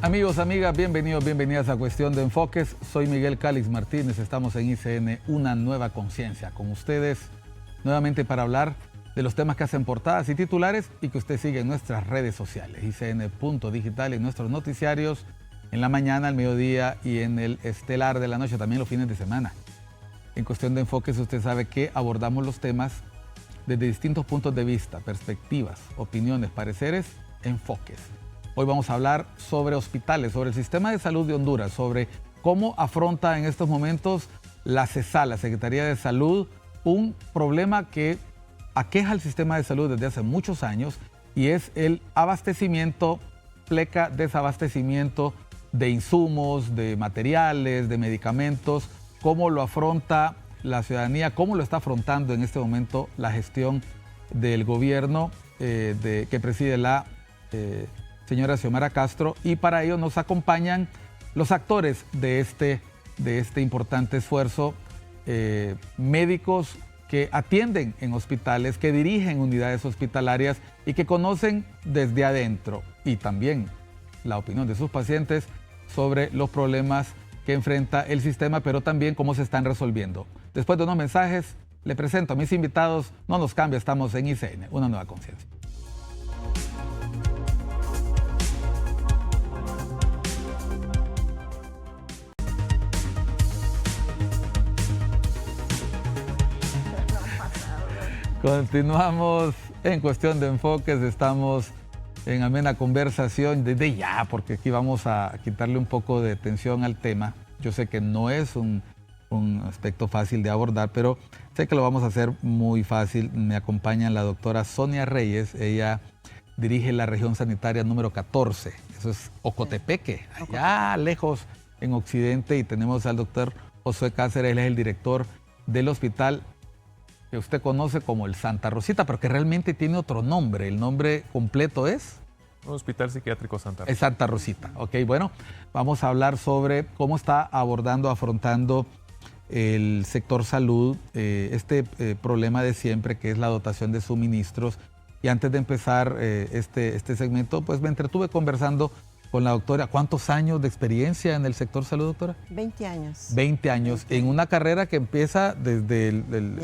Amigos, amigas, bienvenidos, bienvenidas a Cuestión de Enfoques. Soy Miguel Calix Martínez, estamos en ICN, una nueva conciencia, con ustedes nuevamente para hablar de los temas que hacen portadas y titulares y que usted sigue en nuestras redes sociales, ICN.digital, en nuestros noticiarios, en la mañana, al mediodía y en el estelar de la noche, también los fines de semana. En Cuestión de Enfoques usted sabe que abordamos los temas desde distintos puntos de vista, perspectivas, opiniones, pareceres, enfoques. Hoy vamos a hablar sobre hospitales, sobre el sistema de salud de Honduras, sobre cómo afronta en estos momentos la CESAL, la Secretaría de Salud, un problema que aqueja al sistema de salud desde hace muchos años y es el abastecimiento, pleca desabastecimiento de insumos, de materiales, de medicamentos, cómo lo afronta la ciudadanía, cómo lo está afrontando en este momento la gestión del gobierno que preside la señora Xiomara Castro, y para ello nos acompañan los actores de este importante esfuerzo, médicos que atienden en hospitales, que dirigen unidades hospitalarias y que conocen desde adentro y también la opinión de sus pacientes sobre los problemas que enfrenta el sistema, pero también cómo se están resolviendo. Después de unos mensajes, le presento a mis invitados. No nos cambia, estamos en ICN, una nueva conciencia. Continuamos en Cuestión de Enfoques, estamos en amena conversación desde ya, porque aquí vamos a quitarle un poco de tensión al tema. Yo sé que no es un aspecto fácil de abordar, pero sé que lo vamos a hacer muy fácil. Me acompaña la doctora Sonia Reyes, ella dirige la región sanitaria número 14, eso es Ocotepeque, allá lejos en Occidente, y tenemos al doctor Josué Cáceres, él es el director del hospital que usted conoce como el Santa Rosita, pero que realmente tiene otro nombre. El nombre completo es... Hospital Psiquiátrico Santa Rosita. Es Santa Rosita. Ok, bueno, vamos a hablar sobre cómo está afrontando el sector salud este problema de siempre, que es la dotación de suministros. Y antes de empezar este segmento, pues me entretuve conversando con la doctora. ¿Cuántos años de experiencia en el sector salud, doctora? 20 años. 20 años, en una carrera que empieza desde el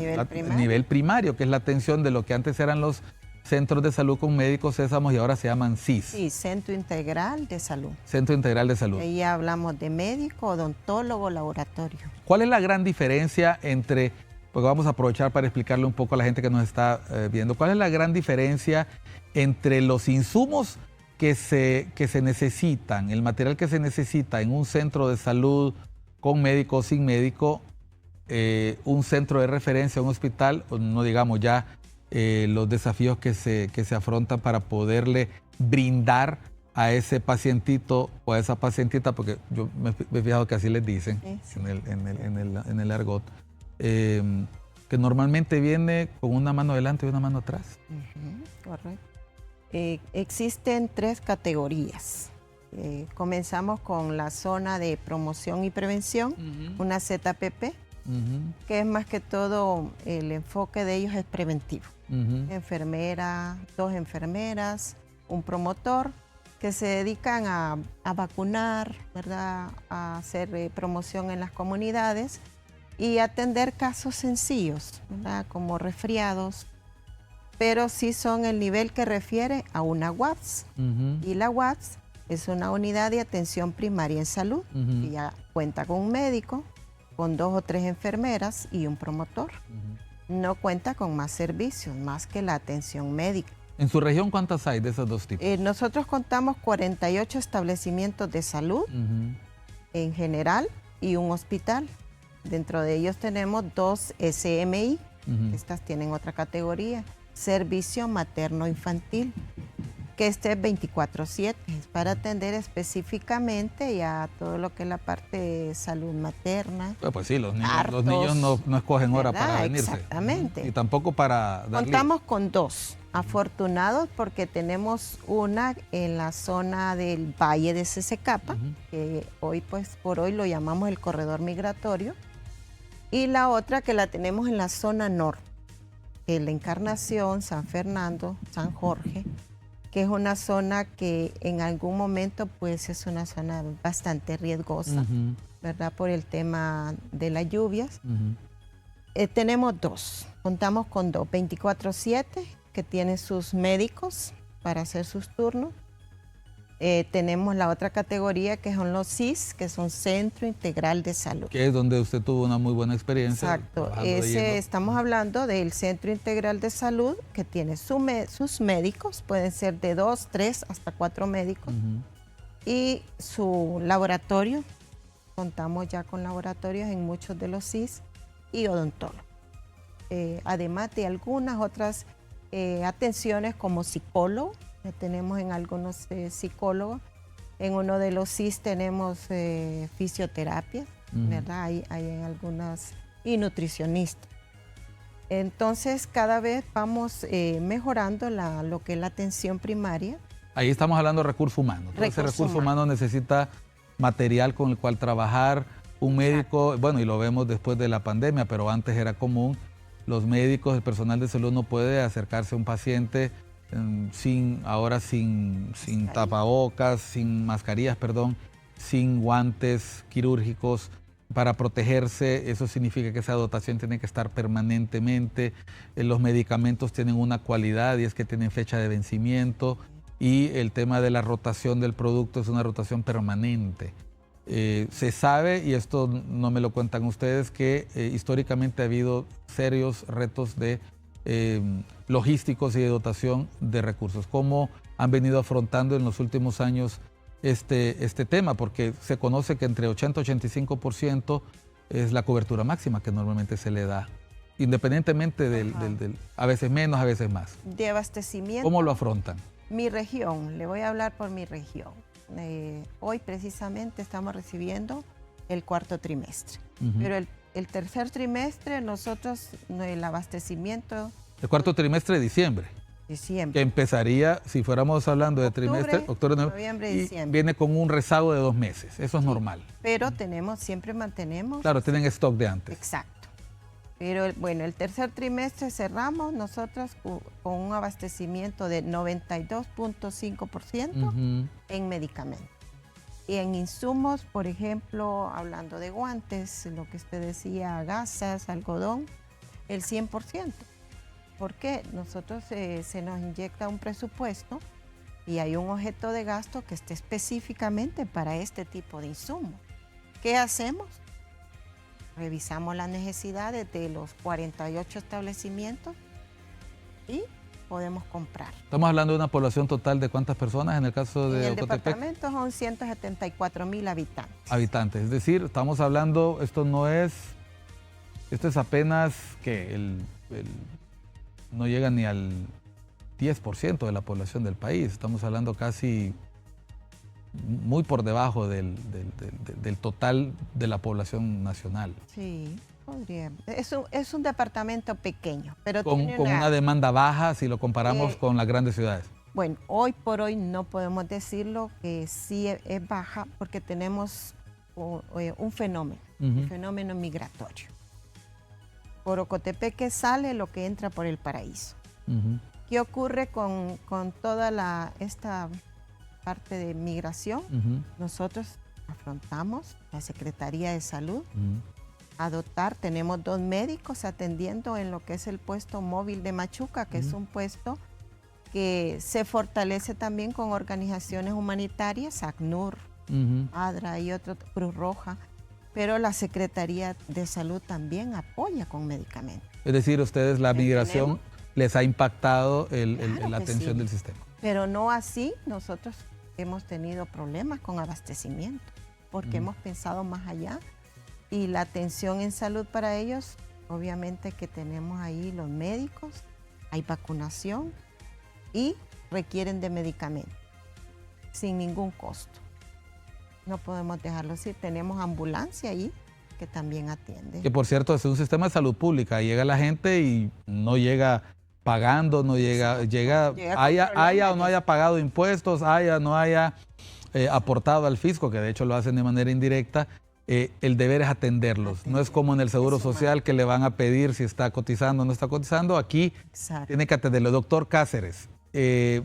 nivel primario, que es la atención de lo que antes eran los centros de salud con médicos sésamos y ahora se llaman CIS. Sí, Centro Integral de Salud. Centro Integral de Salud. Ahí hablamos de médico, odontólogo, laboratorio. ¿Cuál es la gran diferencia entre, porque vamos a aprovechar para explicarle un poco a la gente que nos está viendo, cuál es la gran diferencia entre los insumos que se necesitan, el material que se necesita en un centro de salud con médico o sin médico, un centro de referencia, un hospital, no digamos ya los desafíos que se afrontan para poderle brindar a ese pacientito o a esa pacientita, porque yo me he fijado que así les dicen sí. en el argot, que normalmente viene con una mano adelante y una mano atrás. Correcto. Existen 3 categorías. Comenzamos con la zona de promoción y prevención, una ZPP, que es más que todo el enfoque de ellos es preventivo. Enfermera, 2 enfermeras, un promotor que se dedican a vacunar, ¿verdad? A hacer promoción en las comunidades y atender casos sencillos, ¿verdad? Como resfriados, pero sí son el nivel que refiere a una UAPS. Y la UAPS es una unidad de atención primaria en salud, que ya cuenta con un médico, con 2 o 3 enfermeras y un promotor. No cuenta con más servicios, más que la atención médica. ¿En su región cuántas hay de esos 2 tipos? Nosotros contamos 48 establecimientos de salud en general y un hospital. Dentro de ellos tenemos 2 SMI, estas tienen otra categoría. Servicio materno-infantil, que este es 24/7, es para atender específicamente ya todo lo que es la parte de salud materna. Pues sí, los niños no escogen hora para venirse. Exactamente. Y tampoco para dar Contamos con 2, afortunados porque tenemos una en la zona del Valle de Cececapa, que hoy pues por hoy lo llamamos el corredor migratorio, y la otra que la tenemos en la zona norte, La Encarnación, San Fernando, San Jorge, que es una zona que en algún momento pues es una zona bastante riesgosa, ¿verdad? Por el tema de las lluvias. Tenemos dos, contamos con dos, 24/7, que tienen sus médicos para hacer sus turnos. Tenemos la otra categoría que son los CIS, que son Centro Integral de Salud. Que es donde usted tuvo una muy buena experiencia. Exacto, estamos hablando del Centro Integral de Salud, que tiene sus médicos, pueden ser de 2, 3, hasta 4 médicos, y su laboratorio. Contamos ya con laboratorios en muchos de los CIS y odontólogos. Además de algunas otras atenciones como psicólogo, ya tenemos en algunos psicólogos. En uno de los CIS tenemos fisioterapia, ¿verdad? Hay en algunas, y nutricionistas. Entonces, cada vez vamos mejorando lo que es la atención primaria. Ahí estamos hablando de recurso humano. Ese recurso humano necesita material con el cual trabajar. Un médico, bueno, y lo vemos después de la pandemia, pero antes era común, los médicos, el personal de salud no puede acercarse a un paciente sin tapabocas, sin mascarillas, sin guantes quirúrgicos para protegerse. Eso significa que esa dotación tiene que estar permanentemente. Los medicamentos tienen una cualidad y es que tienen fecha de vencimiento, y el tema de la rotación del producto es una rotación permanente. Se sabe, y esto no me lo cuentan ustedes, que históricamente ha habido serios retos de logísticos y de dotación de recursos. ¿Cómo han venido afrontando en los últimos años este tema? Porque se conoce que entre 80 y 85% es la cobertura máxima que normalmente se le da, independientemente a veces menos, a veces más. De abastecimiento. ¿Cómo lo afrontan? Mi región, le voy a hablar por mi región. Hoy precisamente estamos recibiendo el cuarto trimestre, pero el tercer trimestre nosotros, el abastecimiento... El cuarto trimestre de diciembre. Que empezaría, si fuéramos hablando de trimestre, octubre, noviembre, diciembre. Viene con un rezago de 2 meses, eso es normal. Pero siempre mantenemos... Claro, tienen stock de antes. Exacto. Pero bueno, el tercer trimestre cerramos nosotros con un abastecimiento de 92.5% en medicamentos. Y en insumos, por ejemplo, hablando de guantes, lo que usted decía, gasas, algodón, el 100%. ¿Por qué? Nosotros se nos inyecta un presupuesto y hay un objeto de gasto que esté específicamente para este tipo de insumos. ¿Qué hacemos? Revisamos las necesidades de los 48 establecimientos y podemos comprar. Estamos hablando de una población total de ¿cuántas personas en el caso de Ocotepec? En el departamento son 174,000 habitantes. Es decir, estamos hablando, esto es apenas que no llega ni al 10% de la población del país. Estamos hablando casi muy por debajo del total de la población nacional. Sí, podría. Es un departamento pequeño, pero con una demanda baja si lo comparamos con las grandes ciudades. Bueno, hoy por hoy no podemos decirlo que sí es baja, porque tenemos un fenómeno, un fenómeno migratorio. Por Ocotepec sale lo que entra por el Paraíso. ¿Qué ocurre con toda esta parte de migración? Nosotros afrontamos, la Secretaría de Salud, tenemos 2 médicos atendiendo en lo que es el puesto móvil de Machuca, que es un puesto que se fortalece también con organizaciones humanitarias, ACNUR, ADRA y otro, Cruz Roja, pero la Secretaría de Salud también apoya con medicamentos. Es decir, ustedes la migración les ha impactado la atención del sistema. Pero no así, nosotros hemos tenido problemas con abastecimiento, porque hemos pensado más allá, y la atención en salud para ellos, obviamente que tenemos ahí los médicos, hay vacunación y requieren de medicamentos sin ningún costo. No podemos dejarlo así, tenemos ambulancia ahí que también atiende. Que por cierto es un sistema de salud pública, llega la gente y no llega pagando, no llega haya o no haya pagado impuestos, haya o no haya aportado al fisco, que de hecho lo hacen de manera indirecta, el deber es atenderlos. No es como en el Seguro Social que le van a pedir si está cotizando o no está cotizando. Aquí tiene que atenderlo. Doctor Cáceres,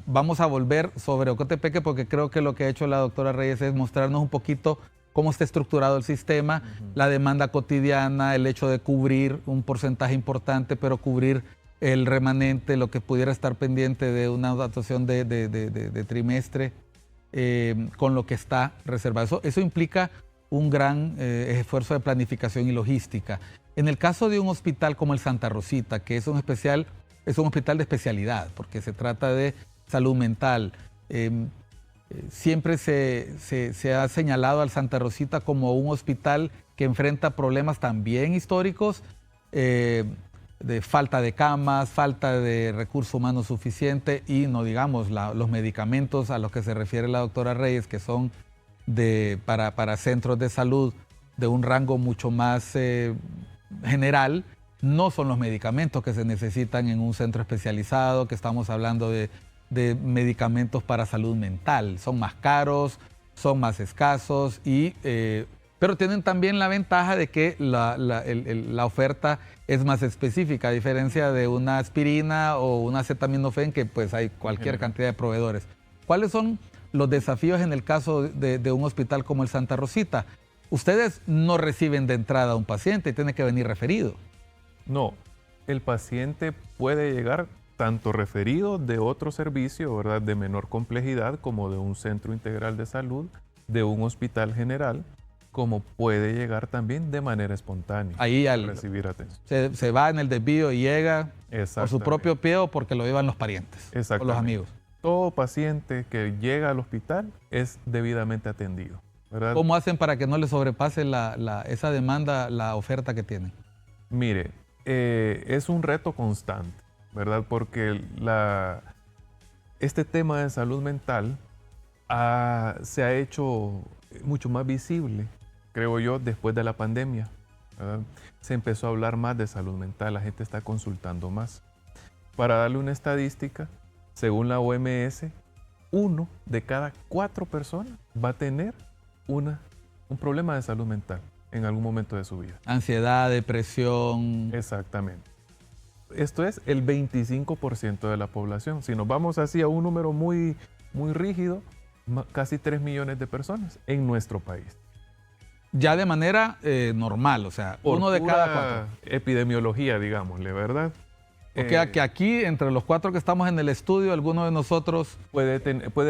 vamos a volver sobre Ocotepeque porque creo que lo que ha hecho la doctora Reyes es mostrarnos un poquito cómo está estructurado el sistema, la demanda cotidiana, el hecho de cubrir un porcentaje importante, pero cubrir el remanente, lo que pudiera estar pendiente de una dotación de trimestre con lo que está reservado. Eso implica un gran esfuerzo de planificación y logística. En el caso de un hospital como el Santa Rosita, que es un hospital de especialidad, porque se trata de salud mental, siempre se ha señalado al Santa Rosita como un hospital que enfrenta problemas también históricos, de falta de camas, falta de recurso humano suficiente y no digamos los medicamentos a los que se refiere la doctora Reyes, que son para centros de salud de un rango mucho más general, no son los medicamentos que se necesitan en un centro especializado, que estamos hablando de medicamentos para salud mental. Son más caros, son más escasos, pero tienen también la ventaja de que la oferta es más específica, a diferencia de una aspirina o una acetaminofén, que pues hay cualquier cantidad de proveedores. ¿Cuáles son los desafíos en el caso de un hospital como el Santa Rosita? Ustedes no reciben de entrada a un paciente y tiene que venir referido. No, el paciente puede llegar tanto referido de otro servicio, ¿verdad?, de menor complejidad, como de un centro integral de salud, de un hospital general, como puede llegar también de manera espontánea ahí a recibir atención. Se va en el desvío y llega por su propio pie o porque lo llevan los parientes o los amigos. Todo paciente que llega al hospital es debidamente atendido, ¿verdad? ¿Cómo hacen para que no le sobrepase esa demanda, la oferta que tienen? Mire, es un reto constante, ¿verdad? Porque este tema de salud mental se ha hecho mucho más visible, creo yo, después de la pandemia, ¿verdad? Se empezó a hablar más de salud mental, la gente está consultando más. Para darle una estadística, según la OMS, 1 de cada 4 personas va a tener un problema de salud mental en algún momento de su vida. Ansiedad, depresión. Exactamente. Esto es el 25% de la población. Si nos vamos así a un número muy, muy rígido, casi 3 millones de personas en nuestro país. Ya de manera normal, o sea, por 1 de cada 4. Epidemiología, digámosle, ¿verdad? O sea, que aquí, entre los 4 que estamos en el estudio, alguno de nosotros puede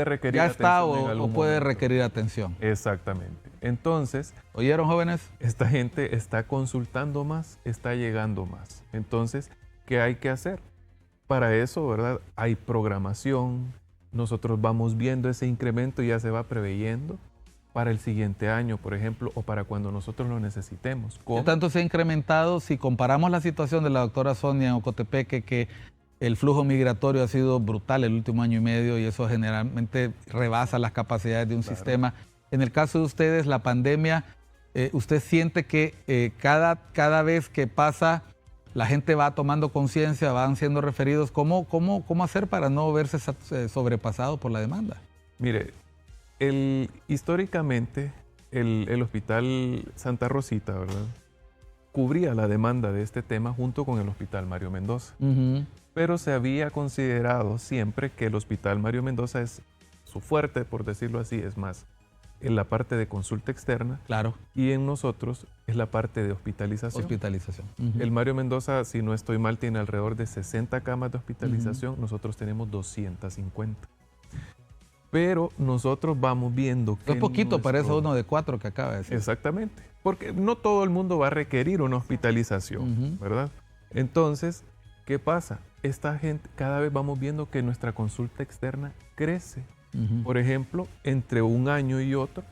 requerir ya atención está o puede requerir atención. Exactamente. Entonces, ¿oyeron, jóvenes? Esta gente está consultando más, está llegando más. Entonces, ¿qué hay que hacer? Para eso, ¿verdad? Hay programación. Nosotros vamos viendo ese incremento y ya se va preveyendo para el siguiente año, por ejemplo, o para cuando nosotros lo necesitemos. ¿Qué tanto se ha incrementado? Si comparamos la situación de la doctora Sonia en Ocotepeque, que el flujo migratorio ha sido brutal el último año y medio y eso generalmente rebasa las capacidades de un sistema. En el caso de ustedes, la pandemia, ¿usted siente que cada vez que pasa la gente va tomando conciencia, van siendo referidos? ¿Cómo hacer para no verse sobrepasado por la demanda? Mire, históricamente el Hospital Santa Rosita, ¿verdad?, cubría la demanda de este tema junto con el Hospital Mario Mendoza. Pero se había considerado siempre que el Hospital Mario Mendoza es su fuerte, por decirlo así, es más en la parte de consulta externa. Claro. Y en nosotros es la parte de hospitalización. El Mario Mendoza, si no estoy mal, tiene alrededor de 60 camas de hospitalización. Nosotros tenemos 250. Pero nosotros vamos viendo que... Es poquito para eso 1 de 4 que acaba de decir. Exactamente. Porque no todo el mundo va a requerir una hospitalización, ¿verdad? Entonces, ¿qué pasa? Esta gente, cada vez vamos viendo que nuestra consulta externa crece. Por ejemplo, entre un año y otro,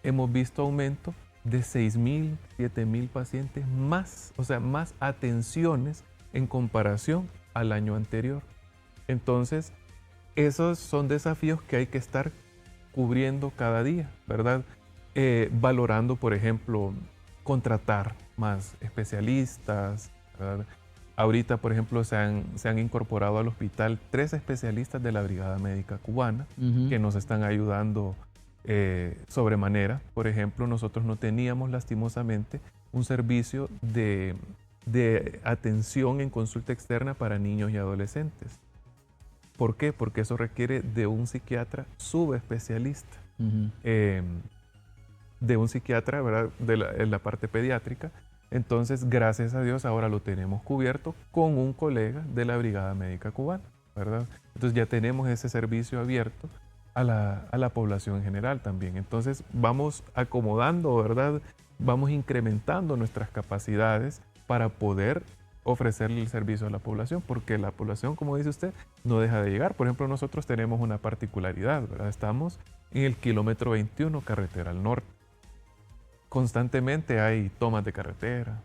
hemos visto aumento de 6,000, 7,000 pacientes más, o sea, más atenciones en comparación al año anterior. Entonces, esos son desafíos que hay que estar cubriendo cada día, ¿verdad? Valorando, por ejemplo, contratar más especialistas, ¿verdad? Ahorita, por ejemplo, se han incorporado al hospital 3 especialistas de la Brigada Médica Cubana que nos están ayudando sobremanera. Por ejemplo, nosotros no teníamos lastimosamente un servicio de atención en consulta externa para niños y adolescentes. ¿Por qué? Porque eso requiere de un psiquiatra subespecialista, de un psiquiatra, ¿verdad?, en la parte pediátrica. Entonces, gracias a Dios, ahora lo tenemos cubierto con un colega de la Brigada Médica Cubana, ¿verdad? Entonces ya tenemos ese servicio abierto a la población en general también. Entonces vamos acomodando, ¿verdad? Vamos incrementando nuestras capacidades para poder ofrecerle el servicio a la población, porque la población, como dice usted, no deja de llegar. Por ejemplo, nosotros tenemos una particularidad, ¿verdad? Estamos en el kilómetro 21, carretera al norte. Constantemente hay tomas de carretera,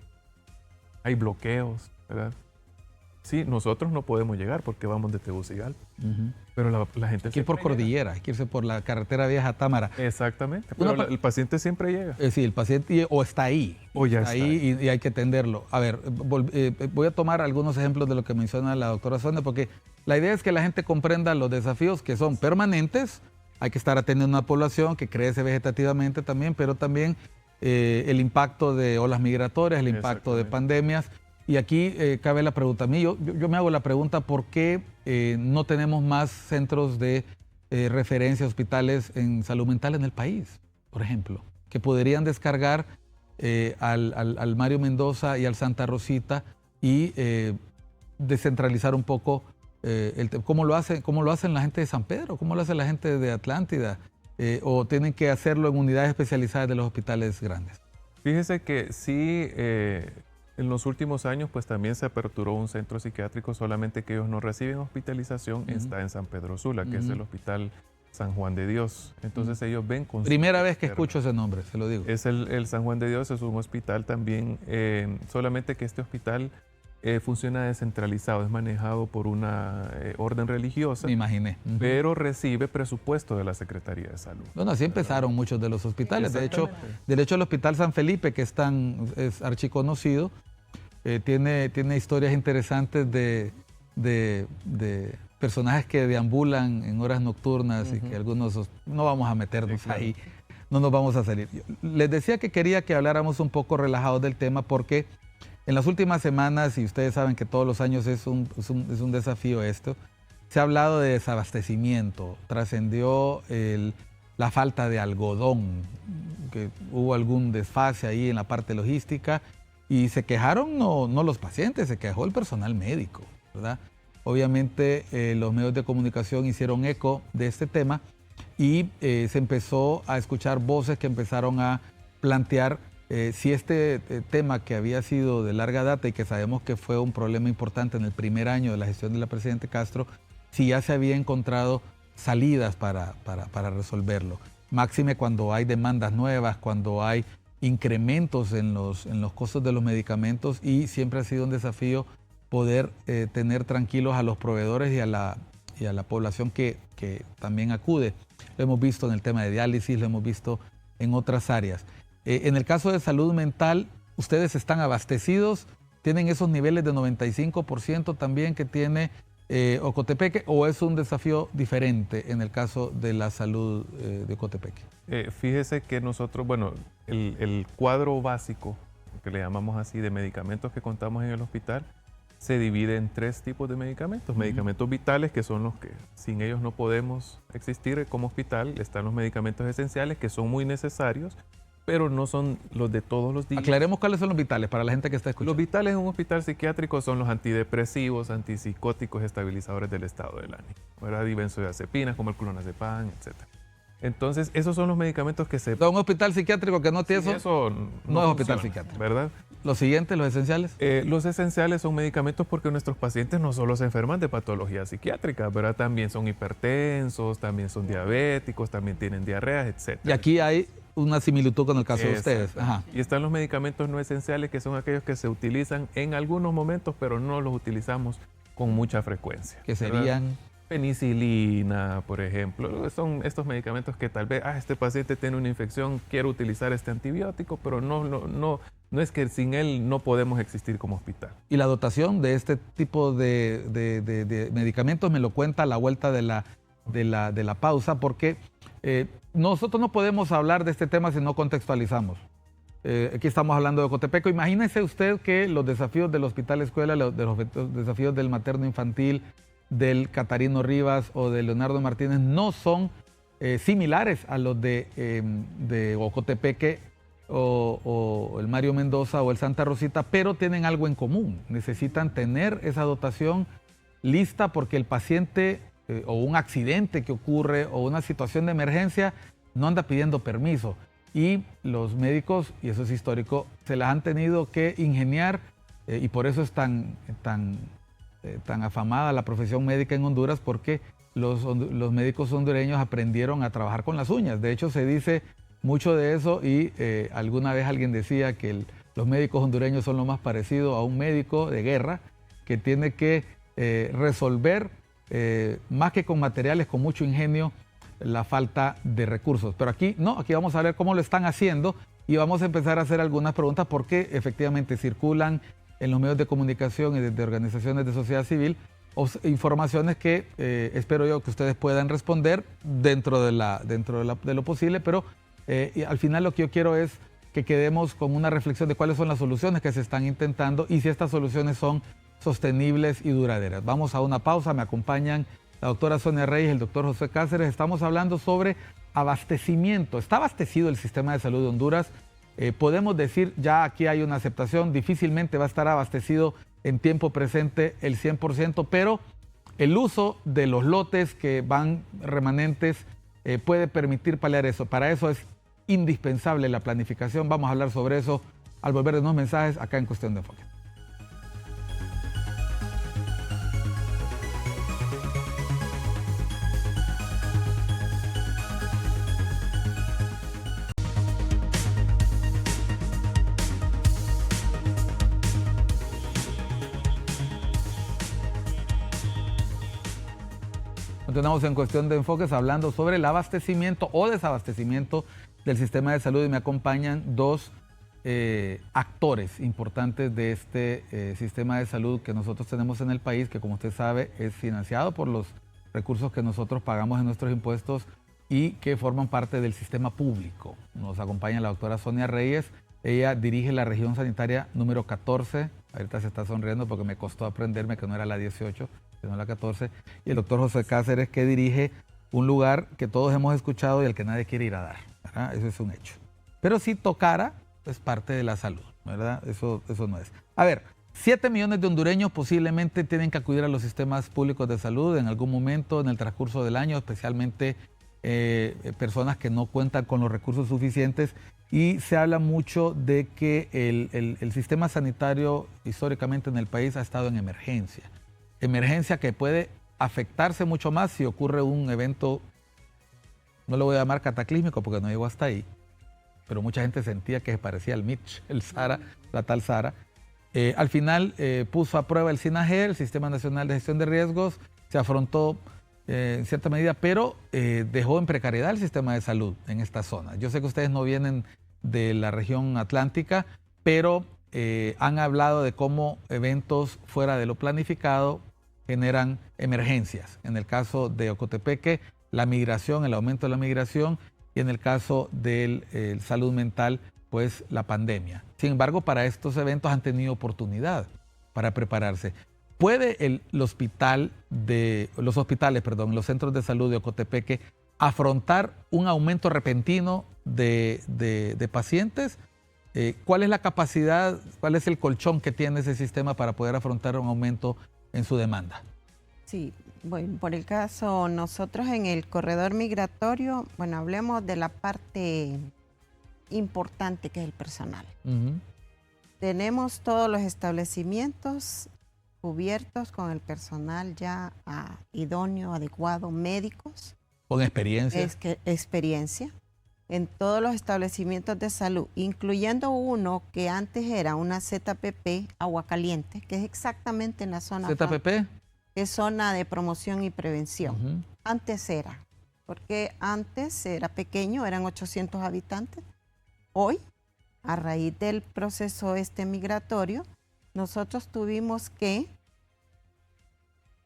hay bloqueos, ¿verdad? Sí, nosotros no podemos llegar porque vamos de Tegucigalpa, pero la gente hay que ir por cordillera, hay que irse por la carretera vieja a Támara. Exactamente, pero el paciente siempre llega. Sí, el paciente o está ahí. O ya está ahí. Y hay que atenderlo. A ver, voy a tomar algunos ejemplos de lo que menciona la doctora Sonia, porque la idea es que la gente comprenda los desafíos que son permanentes. Hay que estar atendiendo a una población que crece vegetativamente también, pero también el impacto de olas migratorias, el impacto de pandemias. Y aquí cabe la pregunta a mí, yo me hago la pregunta, ¿por qué no tenemos más centros de referencia, hospitales en salud mental en el país, por ejemplo, que podrían descargar al Mario Mendoza y al Santa Rosita y descentralizar un poco cómo lo hacen la gente de San Pedro, cómo lo hace la gente de Atlántida, o tienen que hacerlo en unidades especializadas de los hospitales grandes? Fíjese que sí, en los últimos años pues también se aperturó un centro psiquiátrico, solamente que ellos no reciben hospitalización, está en San Pedro Sula, que es el Hospital San Juan de Dios. Entonces ellos ven con... Primera vez que escucho ese nombre, se lo digo. Es el San Juan de Dios, es un hospital también, solamente que este hospital funciona descentralizado, es manejado por una orden religiosa. Me imaginé. Pero recibe presupuesto de la Secretaría de Salud. Bueno, así empezaron muchos de los hospitales. De hecho, el Hospital San Felipe, que es archiconocido, tiene historias interesantes de personajes que deambulan en horas nocturnas y que algunos, no vamos a meternos ahí, no nos vamos a salir. Les decía que quería que habláramos un poco relajados del tema porque en las últimas semanas, y ustedes saben que todos los años es un desafío esto, se ha hablado de desabastecimiento, trascendió la falta de algodón, que hubo algún desfase ahí en la parte logística, y se quejaron no los pacientes, se quejó el personal médico, ¿verdad? Obviamente los medios de comunicación hicieron eco de este tema y se empezó a escuchar voces que empezaron a plantear si este tema que había sido de larga data y que sabemos que fue un problema importante en el primer año de la gestión de la presidenta Castro, si ya se había encontrado salidas para resolverlo. Máxime cuando hay demandas nuevas, cuando hay incrementos en los costos de los medicamentos, y siempre ha sido un desafío poder tener tranquilos a los proveedores y a la población que también acude. Lo hemos visto en el tema de diálisis, lo hemos visto en otras áreas. En el caso de salud mental, ¿ustedes están abastecidos? ¿Tienen esos niveles de 95% también que tiene Ocotepeque, o es un desafío diferente en el caso de la salud de Ocotepeque? Fíjese que nosotros, bueno, el cuadro básico, que le llamamos así, de medicamentos que contamos en el hospital, se divide en 3 tipos de medicamentos. Medicamentos vitales, que son los que sin ellos no podemos existir como hospital. Están los medicamentos esenciales, que son muy necesarios, pero no son los de todos los días. Aclaremos cuáles son los vitales para la gente que está escuchando. Los vitales en un hospital psiquiátrico son los antidepresivos, antipsicóticos, estabilizadores del estado del ánimo, ¿verdad? Y benzodiazepinas como el clonazepam, etc. Entonces, esos son los medicamentos que se... Un hospital psiquiátrico que no tiene eso no es hospital psiquiátrico, ¿verdad? Los siguientes, los esenciales. Los esenciales son medicamentos porque nuestros pacientes no solo se enferman de patologías psiquiátricas, ¿verdad? También son hipertensos, también son diabéticos, también tienen diarreas, etc. Y aquí hay una similitud con el caso de ustedes. Ajá. Y están los medicamentos no esenciales, que son aquellos que se utilizan en algunos momentos, pero no los utilizamos con mucha frecuencia. Que serían... ¿verdad? Penicilina, por ejemplo. Son estos medicamentos que tal vez, este paciente tiene una infección, quiero utilizar este antibiótico, pero no es que sin él no podemos existir como hospital. Y la dotación de este tipo de medicamentos me lo cuenta a la vuelta de la pausa, porque nosotros no podemos hablar de este tema si no contextualizamos. Aquí estamos hablando de Ocotepeque. Imagínese usted que los desafíos del hospital escuela, los desafíos del materno infantil, del Catarino Rivas o de Leonardo Martínez no son similares a los de Ocotepeque o el Mario Mendoza o el Santa Rosita, pero tienen algo en común. Necesitan tener esa dotación lista porque el paciente o un accidente que ocurre o una situación de emergencia no anda pidiendo permiso. Y los médicos, y eso es histórico, se las han tenido que ingeniar y por eso es tan afamada la profesión médica en Honduras, porque los médicos hondureños aprendieron a trabajar con las uñas. De hecho, se dice mucho de eso y alguna vez alguien decía que los médicos hondureños son lo más parecido a un médico de guerra que tiene que resolver, más que con materiales, con mucho ingenio, la falta de recursos. Pero aquí no, aquí vamos a ver cómo lo están haciendo y vamos a empezar a hacer algunas preguntas porque efectivamente circulan en los medios de comunicación y desde organizaciones de sociedad civil informaciones que espero yo que ustedes puedan responder dentro de lo posible, pero y al final lo que yo quiero es que quedemos con una reflexión de cuáles son las soluciones que se están intentando y si estas soluciones son sostenibles y duraderas. Vamos a una pausa, me acompañan la doctora Sonia Reyes y el doctor José Cáceres. Estamos hablando sobre abastecimiento. ¿Está abastecido el sistema de salud de Honduras? Podemos decir, ya aquí hay una aceptación, difícilmente va a estar abastecido en tiempo presente el 100%, pero el uso de los lotes que van remanentes puede permitir paliar eso. Para eso es indispensable la planificación. Vamos a hablar sobre eso al volver de unos mensajes acá en Cuestión de Enfoque. Continuamos en Cuestión de Enfoques hablando sobre el abastecimiento o desabastecimiento del sistema de salud y me acompañan dos actores importantes de este sistema de salud que nosotros tenemos en el país, que como usted sabe es financiado por los recursos que nosotros pagamos en nuestros impuestos y que forman parte del sistema público. Nos acompaña la doctora Sonia Reyes, ella dirige la región sanitaria número 14, ahorita se está sonriendo porque me costó aprenderme que no era la 18, sino la 14, y el doctor José Cáceres, que dirige un lugar que todos hemos escuchado y al que nadie quiere ir a dar, ¿verdad? Eso es un hecho. Pero si tocara, es parte de la salud, ¿verdad? Eso no es. A ver, 7 millones de hondureños posiblemente tienen que acudir a los sistemas públicos de salud en algún momento en el transcurso del año, especialmente personas que no cuentan con los recursos suficientes, y se habla mucho de que el sistema sanitario históricamente en el país ha estado en emergencia que puede afectarse mucho más si ocurre un evento, no lo voy a llamar cataclísmico porque no llegó hasta ahí, pero mucha gente sentía que se parecía al Mitch, el Sara, la tal Sara. Al final puso a prueba el SINAGE, el Sistema Nacional de Gestión de Riesgos, se afrontó en cierta medida, pero dejó en precariedad el sistema de salud en esta zona. Yo sé que ustedes no vienen de la región atlántica, pero han hablado de cómo eventos fuera de lo planificado generan emergencias. En el caso de Ocotepeque, la migración, el aumento de la migración, y en el caso de salud mental, pues la pandemia. Sin embargo, para estos eventos han tenido oportunidad para prepararse. ¿Puede los centros de salud de Ocotepeque afrontar un aumento repentino de pacientes? ¿Cuál es la capacidad, cuál es el colchón que tiene ese sistema para poder afrontar un aumento en su demanda? Sí, bueno, por el caso, nosotros en el corredor migratorio, bueno, hablemos de la parte importante que es el personal. Tenemos todos los establecimientos cubiertos con el personal ya idóneo, adecuado, médicos. ¿Con experiencia? Experiencia en todos los establecimientos de salud, incluyendo uno que antes era una ZPP, Agua Caliente, que es exactamente en la zona... ¿ZPP? Es zona de promoción y prevención. Antes era, porque antes era pequeño, eran 800 habitantes. Hoy, a raíz del proceso migratorio, nosotros tuvimos que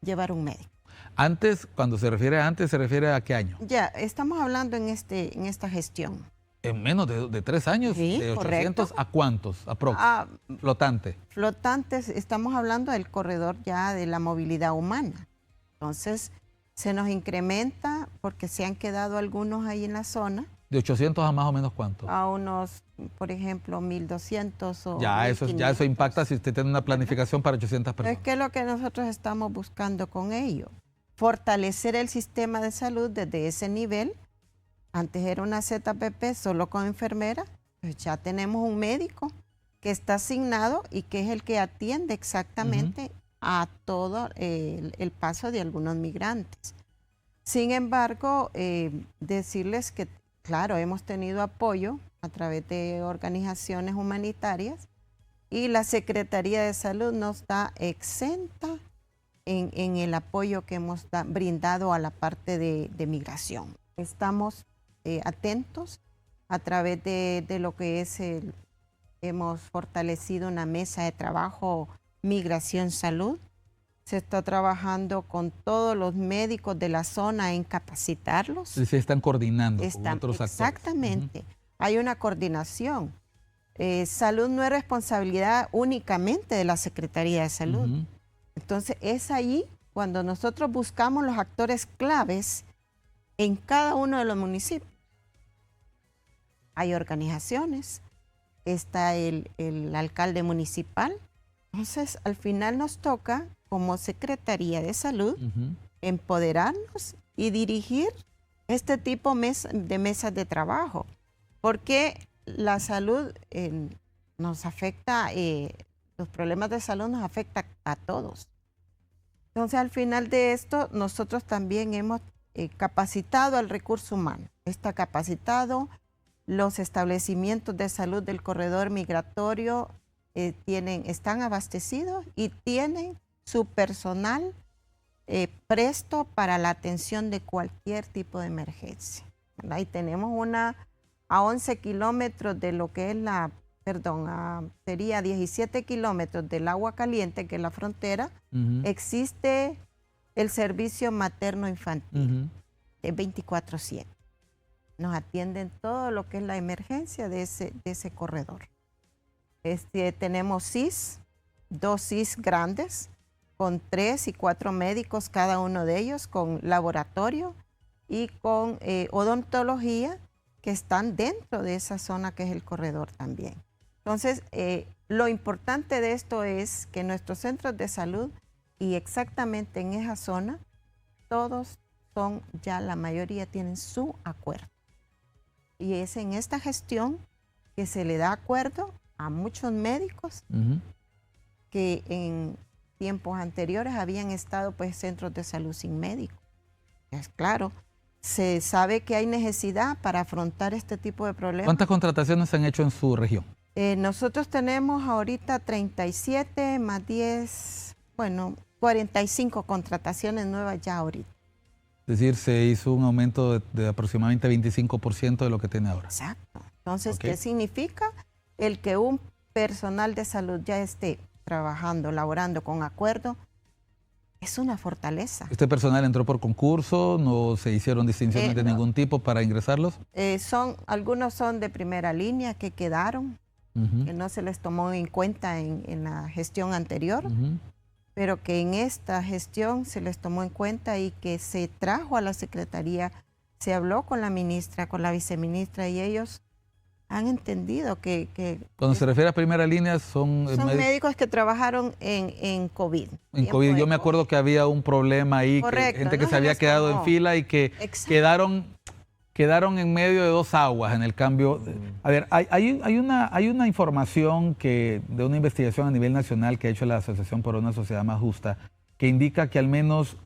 llevar un médico. Antes, cuando se refiere a antes, ¿se refiere a qué año? Ya, estamos hablando en esta gestión. ¿En menos de 3 años? Sí, ¿De 800 correcto. a cuántos? Flotante. Flotantes, estamos hablando del corredor ya de la movilidad humana. Entonces, se nos incrementa porque se han quedado algunos ahí en la zona. ¿De 800 a más o menos cuánto? A unos, por ejemplo, 1.200 o ya 1.500. eso impacta si usted tiene una planificación para 800 personas. Es que lo que nosotros estamos buscando con ello, fortalecer el sistema de salud desde ese nivel. Antes era una ZPP solo con enfermera, pues ya tenemos un médico que está asignado y que es el que atiende exactamente a todo el paso de algunos migrantes. Sin embargo, decirles que, claro, hemos tenido apoyo a través de organizaciones humanitarias y la Secretaría de Salud no está exenta en el apoyo que hemos brindado a la parte de migración. Estamos atentos a través de lo que es hemos fortalecido una mesa de trabajo Migración Salud. Se está trabajando con todos los médicos de la zona en capacitarlos. Se están coordinando con otros actores. Exactamente. Hay una coordinación. Salud no es responsabilidad únicamente de la Secretaría de Salud. Entonces es ahí cuando nosotros buscamos los actores claves en cada uno de los municipios. Hay organizaciones, está el alcalde municipal. Entonces, al final nos toca, como Secretaría de Salud, empoderarnos y dirigir este tipo de mesas de trabajo. Porque la salud nos afecta, los problemas de salud nos afectan a todos. Entonces, al final de esto, nosotros también hemos capacitado al recurso humano. Está capacitado. Los establecimientos de salud del corredor migratorio están abastecidos y tienen su personal presto para la atención de cualquier tipo de emergencia. Ahí tenemos a 11 kilómetros de lo que es sería 17 kilómetros del Agua Caliente, que es la frontera, existe el servicio materno-infantil de 24/7. Nos atienden todo lo que es la emergencia de ese corredor. Tenemos CIS, 2 CIS grandes, con 3 y 4 médicos cada uno de ellos, con laboratorio y con odontología, que están dentro de esa zona que es el corredor también. Entonces, lo importante de esto es que nuestros centros de salud, y exactamente en esa zona, todos la mayoría tienen su acuerdo. Y es en esta gestión que se le da acuerdo a muchos médicos que en tiempos anteriores habían estado pues centros de salud sin médico. Es claro, se sabe que hay necesidad para afrontar este tipo de problemas. ¿Cuántas contrataciones se han hecho en su región? Nosotros tenemos ahorita 37 más 10, 45 contrataciones nuevas ya ahorita. Es decir, se hizo un aumento de aproximadamente 25% de lo que tiene ahora. Exacto. Entonces, ¿qué significa? El que un personal de salud ya esté trabajando, laborando con acuerdo, es una fortaleza. ¿Este personal entró por concurso? ¿No se hicieron distinciones de ningún tipo para ingresarlos? Algunos son de primera línea que quedaron, que no se les tomó en cuenta en la gestión anterior. Pero que en esta gestión se les tomó en cuenta y que se trajo a la Secretaría, se habló con la ministra, con la viceministra, y ellos han entendido que Cuando se refiere a primera línea, son médicos que trabajaron en COVID. En COVID, yo me acuerdo que había un problema ahí, gente que se había quedado en fila y que quedaron en medio de 2 aguas en el cambio. A ver, hay una información de una investigación a nivel nacional que ha hecho la Asociación por una Sociedad Más Justa, que indica que al menos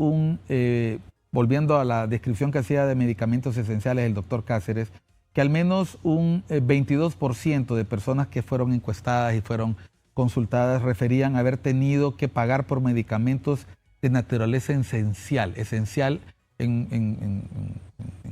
volviendo a la descripción que hacía de medicamentos esenciales el doctor Cáceres, que al menos un 22% de personas que fueron encuestadas y fueron consultadas referían haber tenido que pagar por medicamentos de naturaleza esencial en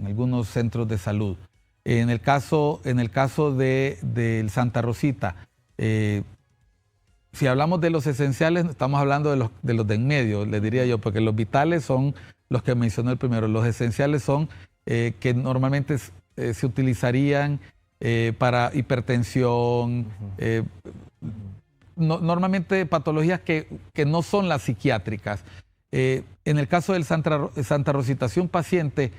algunos centros de salud. En el caso de Santa Rosita, si hablamos de los esenciales, estamos hablando de los de en medio, le diría yo, porque los vitales son los que mencionó el primero. Los esenciales son que normalmente se utilizarían para hipertensión, normalmente patologías que no son las psiquiátricas. En el caso del Santa Rosita, si un paciente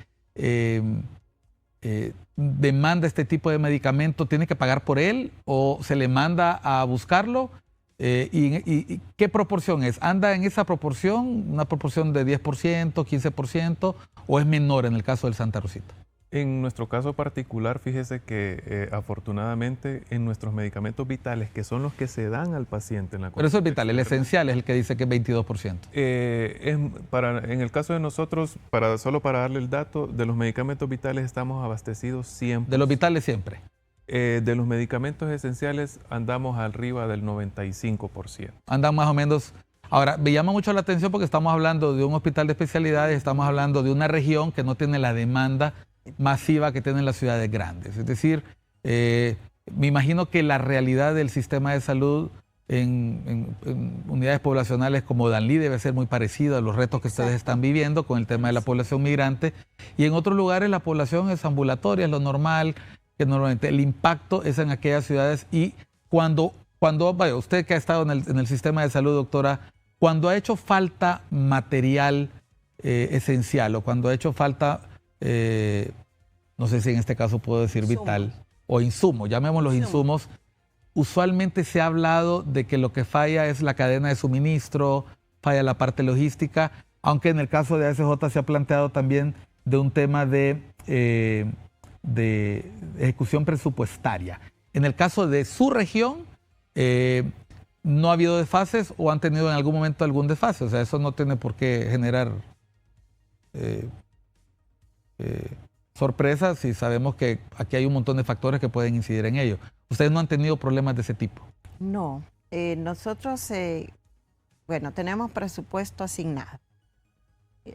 demanda este tipo de medicamento, ¿tiene que pagar por él o se le manda a buscarlo? ¿Y qué proporción es? ¿Anda en esa proporción, una proporción de 10%, 15% o es menor en el caso del Santa Rosita? En nuestro caso particular, fíjese que afortunadamente en nuestros medicamentos vitales, que son los que se dan al paciente en la Pero eso es vital, el esencial es el que dice que es 22%. En el caso de nosotros, solo para darle el dato, de los medicamentos vitales estamos abastecidos siempre. De los vitales siempre. De los medicamentos esenciales andamos arriba del 95%. Andan más o menos. Ahora, me llama mucho la atención porque estamos hablando de un hospital de especialidades, estamos hablando de una región que no tiene la demanda masiva que tienen las ciudades grandes. Es decir, me imagino que la realidad del sistema de salud en unidades poblacionales como Danlí debe ser muy parecida a los retos que ustedes están viviendo con el tema de la población migrante. Y en otros lugares la población es ambulatoria, es lo normal, que normalmente el impacto es en aquellas ciudades. Y cuando vaya, usted que ha estado en el sistema de salud, doctora, cuando ha hecho falta material esencial o cuando ha hecho falta, no sé si en este caso puedo decir vital, o insumo, llamémoslos insumos, usualmente se ha hablado de que lo que falla es la cadena de suministro, falla la parte logística, aunque en el caso de ASJ se ha planteado también de un tema de ejecución presupuestaria. En el caso de su región, ¿no ha habido desfases o han tenido en algún momento algún desfase? O sea, eso no tiene por qué generar sorpresas si sabemos que aquí hay un montón de factores que pueden incidir en ello. ¿Ustedes no han tenido problemas de ese tipo? No, nosotros, bueno, tenemos presupuesto asignado.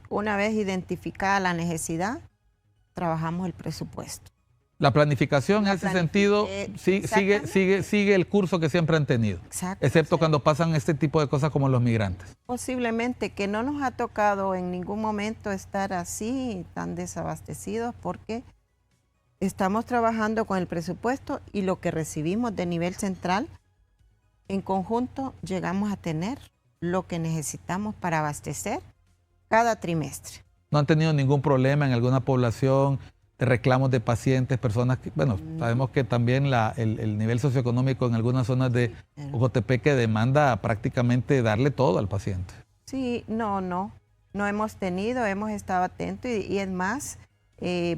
Una vez identificada la necesidad, trabajamos el presupuesto. La planificación en ese sentido sigue el curso que siempre han tenido, excepto cuando pasan este tipo de cosas como los migrantes. Posiblemente que no nos ha tocado en ningún momento estar así, tan desabastecidos, porque estamos trabajando con el presupuesto y lo que recibimos de nivel central, en conjunto llegamos a tener lo que necesitamos para abastecer cada trimestre. ¿No han tenido ningún problema en alguna población de reclamos de pacientes, personas que, bueno, sabemos que también el nivel socioeconómico en algunas zonas de Ocotepeque demanda prácticamente darle todo al paciente? Sí, no hemos tenido, hemos estado atentos y es más,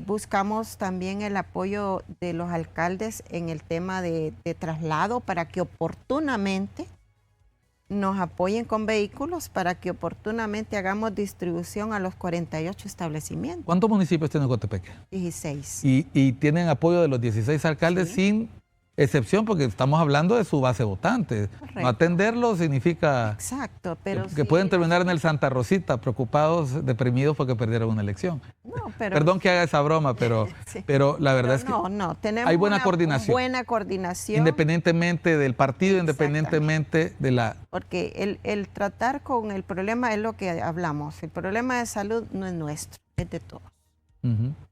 buscamos también el apoyo de los alcaldes en el tema de traslado para que oportunamente nos apoyen con vehículos para que oportunamente hagamos distribución a los 48 establecimientos. ¿Cuántos municipios tiene Ocotepeque? 16. ¿Y tienen apoyo de los 16 alcaldes sin excepción? Porque estamos hablando de su base votante. Correcto. No atenderlo significa pero que pueden terminar en el Santa Rosita preocupados, deprimidos porque perdieron una elección. Perdón que haga esa broma, pero la verdad es que tenemos hay buena coordinación. Buena coordinación. Independientemente del partido, independientemente de la... Porque el tratar con el problema es lo que hablamos. El problema de salud no es nuestro, es de todos.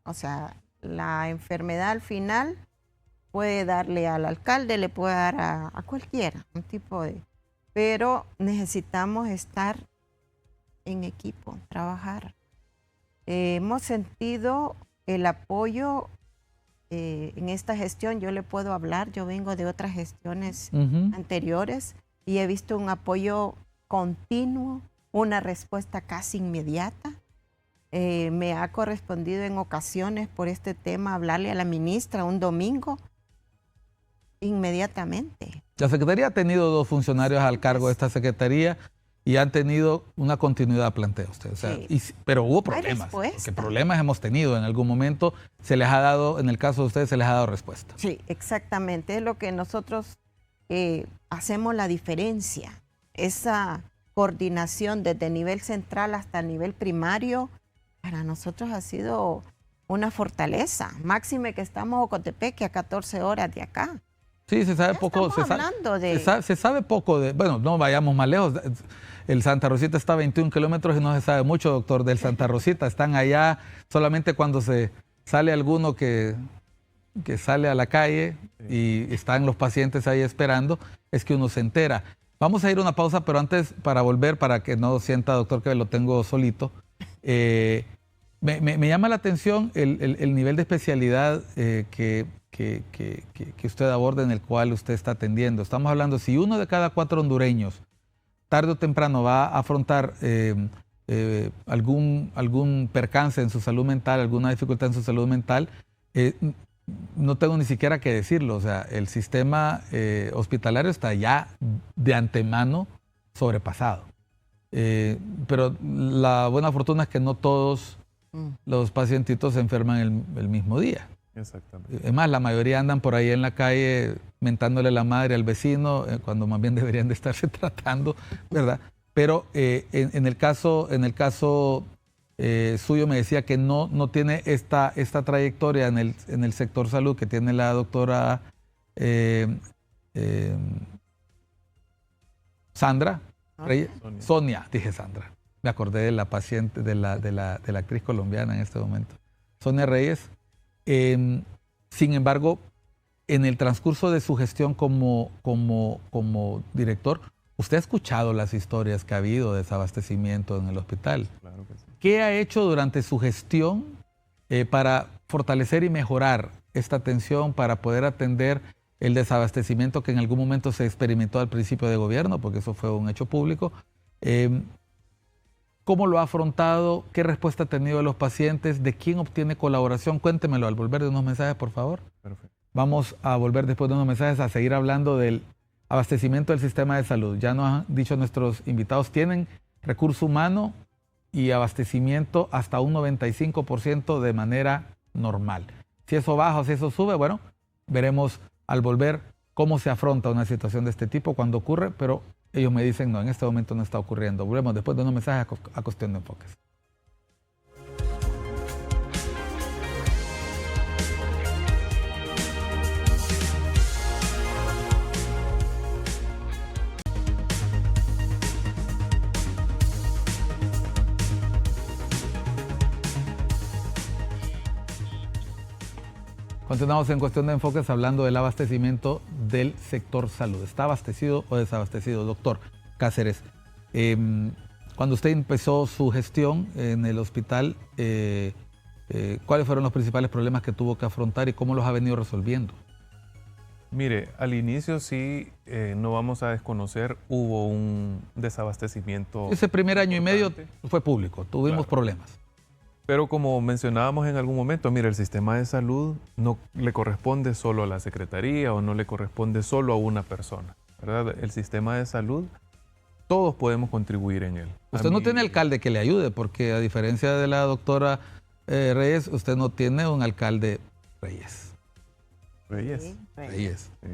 O sea, la enfermedad al final puede darle al alcalde, le puede dar a cualquiera, un tipo de... Pero necesitamos estar en equipo, trabajar. Hemos sentido el apoyo en esta gestión. Yo le puedo hablar, yo vengo de otras gestiones anteriores y he visto un apoyo continuo, una respuesta casi inmediata. Me ha correspondido en ocasiones por este tema hablarle a la ministra un domingo inmediatamente. La Secretaría ha tenido 2 funcionarios al cargo de esta Secretaría y han tenido una continuidad, plantea usted. O sea, pero hubo problemas. Porque problemas hemos tenido. En algún momento se les ha dado, en el caso de ustedes, se les ha dado respuesta. Sí, exactamente. Es lo que nosotros hacemos la diferencia. Esa coordinación desde nivel central hasta nivel primario, para nosotros ha sido una fortaleza. Máxime que estamos en Ocotepeque a 14 horas de acá. Sí, se sabe poco. Se sabe poco de... Bueno, no vayamos más lejos. El Santa Rosita está a 21 kilómetros y no se sabe mucho, doctor, del Santa Rosita. Están allá solamente cuando se sale alguno que sale a la calle y están los pacientes ahí esperando, es que uno se entera. Vamos a ir a una pausa, pero antes, para volver, para que no sienta, doctor, que lo tengo solito, me llama la atención el nivel de especialidad que usted aborda, en el cual usted está atendiendo. Estamos hablando, si 1 de cada 4 hondureños tarde o temprano va a afrontar algún percance en su salud mental, alguna dificultad en su salud mental, no tengo ni siquiera que decirlo. O sea, el sistema hospitalario está ya de antemano sobrepasado. Pero la buena fortuna es que no todos los pacientitos se enferman el mismo día. Exactamente. Es más, la mayoría andan por ahí en la calle mentándole la madre al vecino, cuando más bien deberían de estarse tratando, ¿verdad? Pero en el caso suyo, me decía que no tiene esta trayectoria en el sector salud que tiene la doctora Sandra Reyes. Sonia, dije Sandra. Me acordé de la paciente, de la actriz colombiana en este momento. Sonia Reyes. Sin embargo, en el transcurso de su gestión como director, usted ha escuchado las historias que ha habido de desabastecimiento en el hospital. Claro que sí. ¿Qué ha hecho durante su gestión para fortalecer y mejorar esta atención, para poder atender el desabastecimiento que en algún momento se experimentó al principio de gobierno, porque eso fue un hecho público? ¿Cómo lo ha afrontado? ¿Qué respuesta ha tenido de los pacientes? ¿De quién obtiene colaboración? Cuéntemelo al volver de unos mensajes, por favor. Perfecto. Vamos a volver después de unos mensajes a seguir hablando del abastecimiento del sistema de salud. Ya nos han dicho nuestros invitados, tienen recurso humano y abastecimiento hasta un 95% de manera normal. Si eso baja o si eso sube, bueno, veremos al volver cómo se afronta una situación de este tipo cuando ocurre, pero ellos me dicen, no, en este momento no está ocurriendo. Volvemos después de unos mensajes a Cuestión de Enfoques. Continuamos en Cuestión de Enfoques hablando del abastecimiento del sector salud. ¿Está abastecido o desabastecido? Doctor Cáceres, cuando usted empezó su gestión en el hospital, ¿cuáles fueron los principales problemas que tuvo que afrontar y cómo los ha venido resolviendo? Mire, al inicio sí, no vamos a desconocer, hubo un desabastecimiento. Ese primer año y medio fue público, tuvimos Claro. problemas. Pero como mencionábamos en algún momento, mire, el sistema de salud no le corresponde solo a la Secretaría o no le corresponde solo a una persona, ¿verdad? El sistema de salud, todos podemos contribuir en él. Usted no tiene alcalde que le ayude, porque a diferencia de la doctora Reyes, usted no tiene un alcalde Reyes. Reyes. Sí, Reyes. Sí.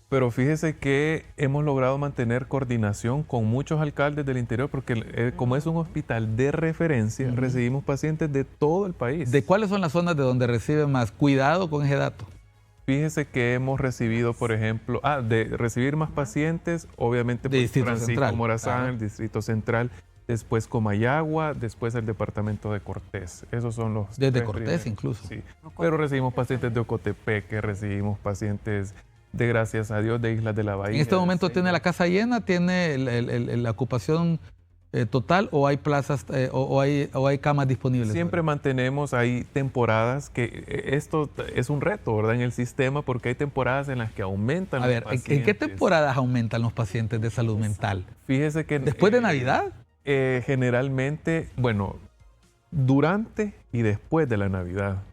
Pero fíjese que hemos logrado mantener coordinación con muchos alcaldes del interior, porque como es un hospital de referencia, recibimos pacientes de todo el país. ¿De cuáles son las zonas de donde reciben más? Cuidado con ese dato. Fíjese que hemos recibido, por ejemplo, de recibir más pacientes, obviamente De Distrito Francisco Central, Morazán, claro. el Distrito Central, después Comayagua, después el departamento de Cortés. Esos son los Desde tres Cortés primeros. incluso. Sí, pero recibimos pacientes de Ocotepeque, recibimos pacientes de, gracias a Dios, de Islas de la Bahía. ¿En este momento de tiene la casa llena? ¿Tiene la ocupación total o hay plazas o hay camas disponibles? Siempre mantenemos ahí temporadas que esto es un reto, ¿verdad? En el sistema, porque hay temporadas en las que aumentan A ver, los ¿en pacientes. qué temporadas aumentan los pacientes de salud mental? Fíjese que ¿Después de Navidad? Generalmente, bueno, durante y después de la Navidad,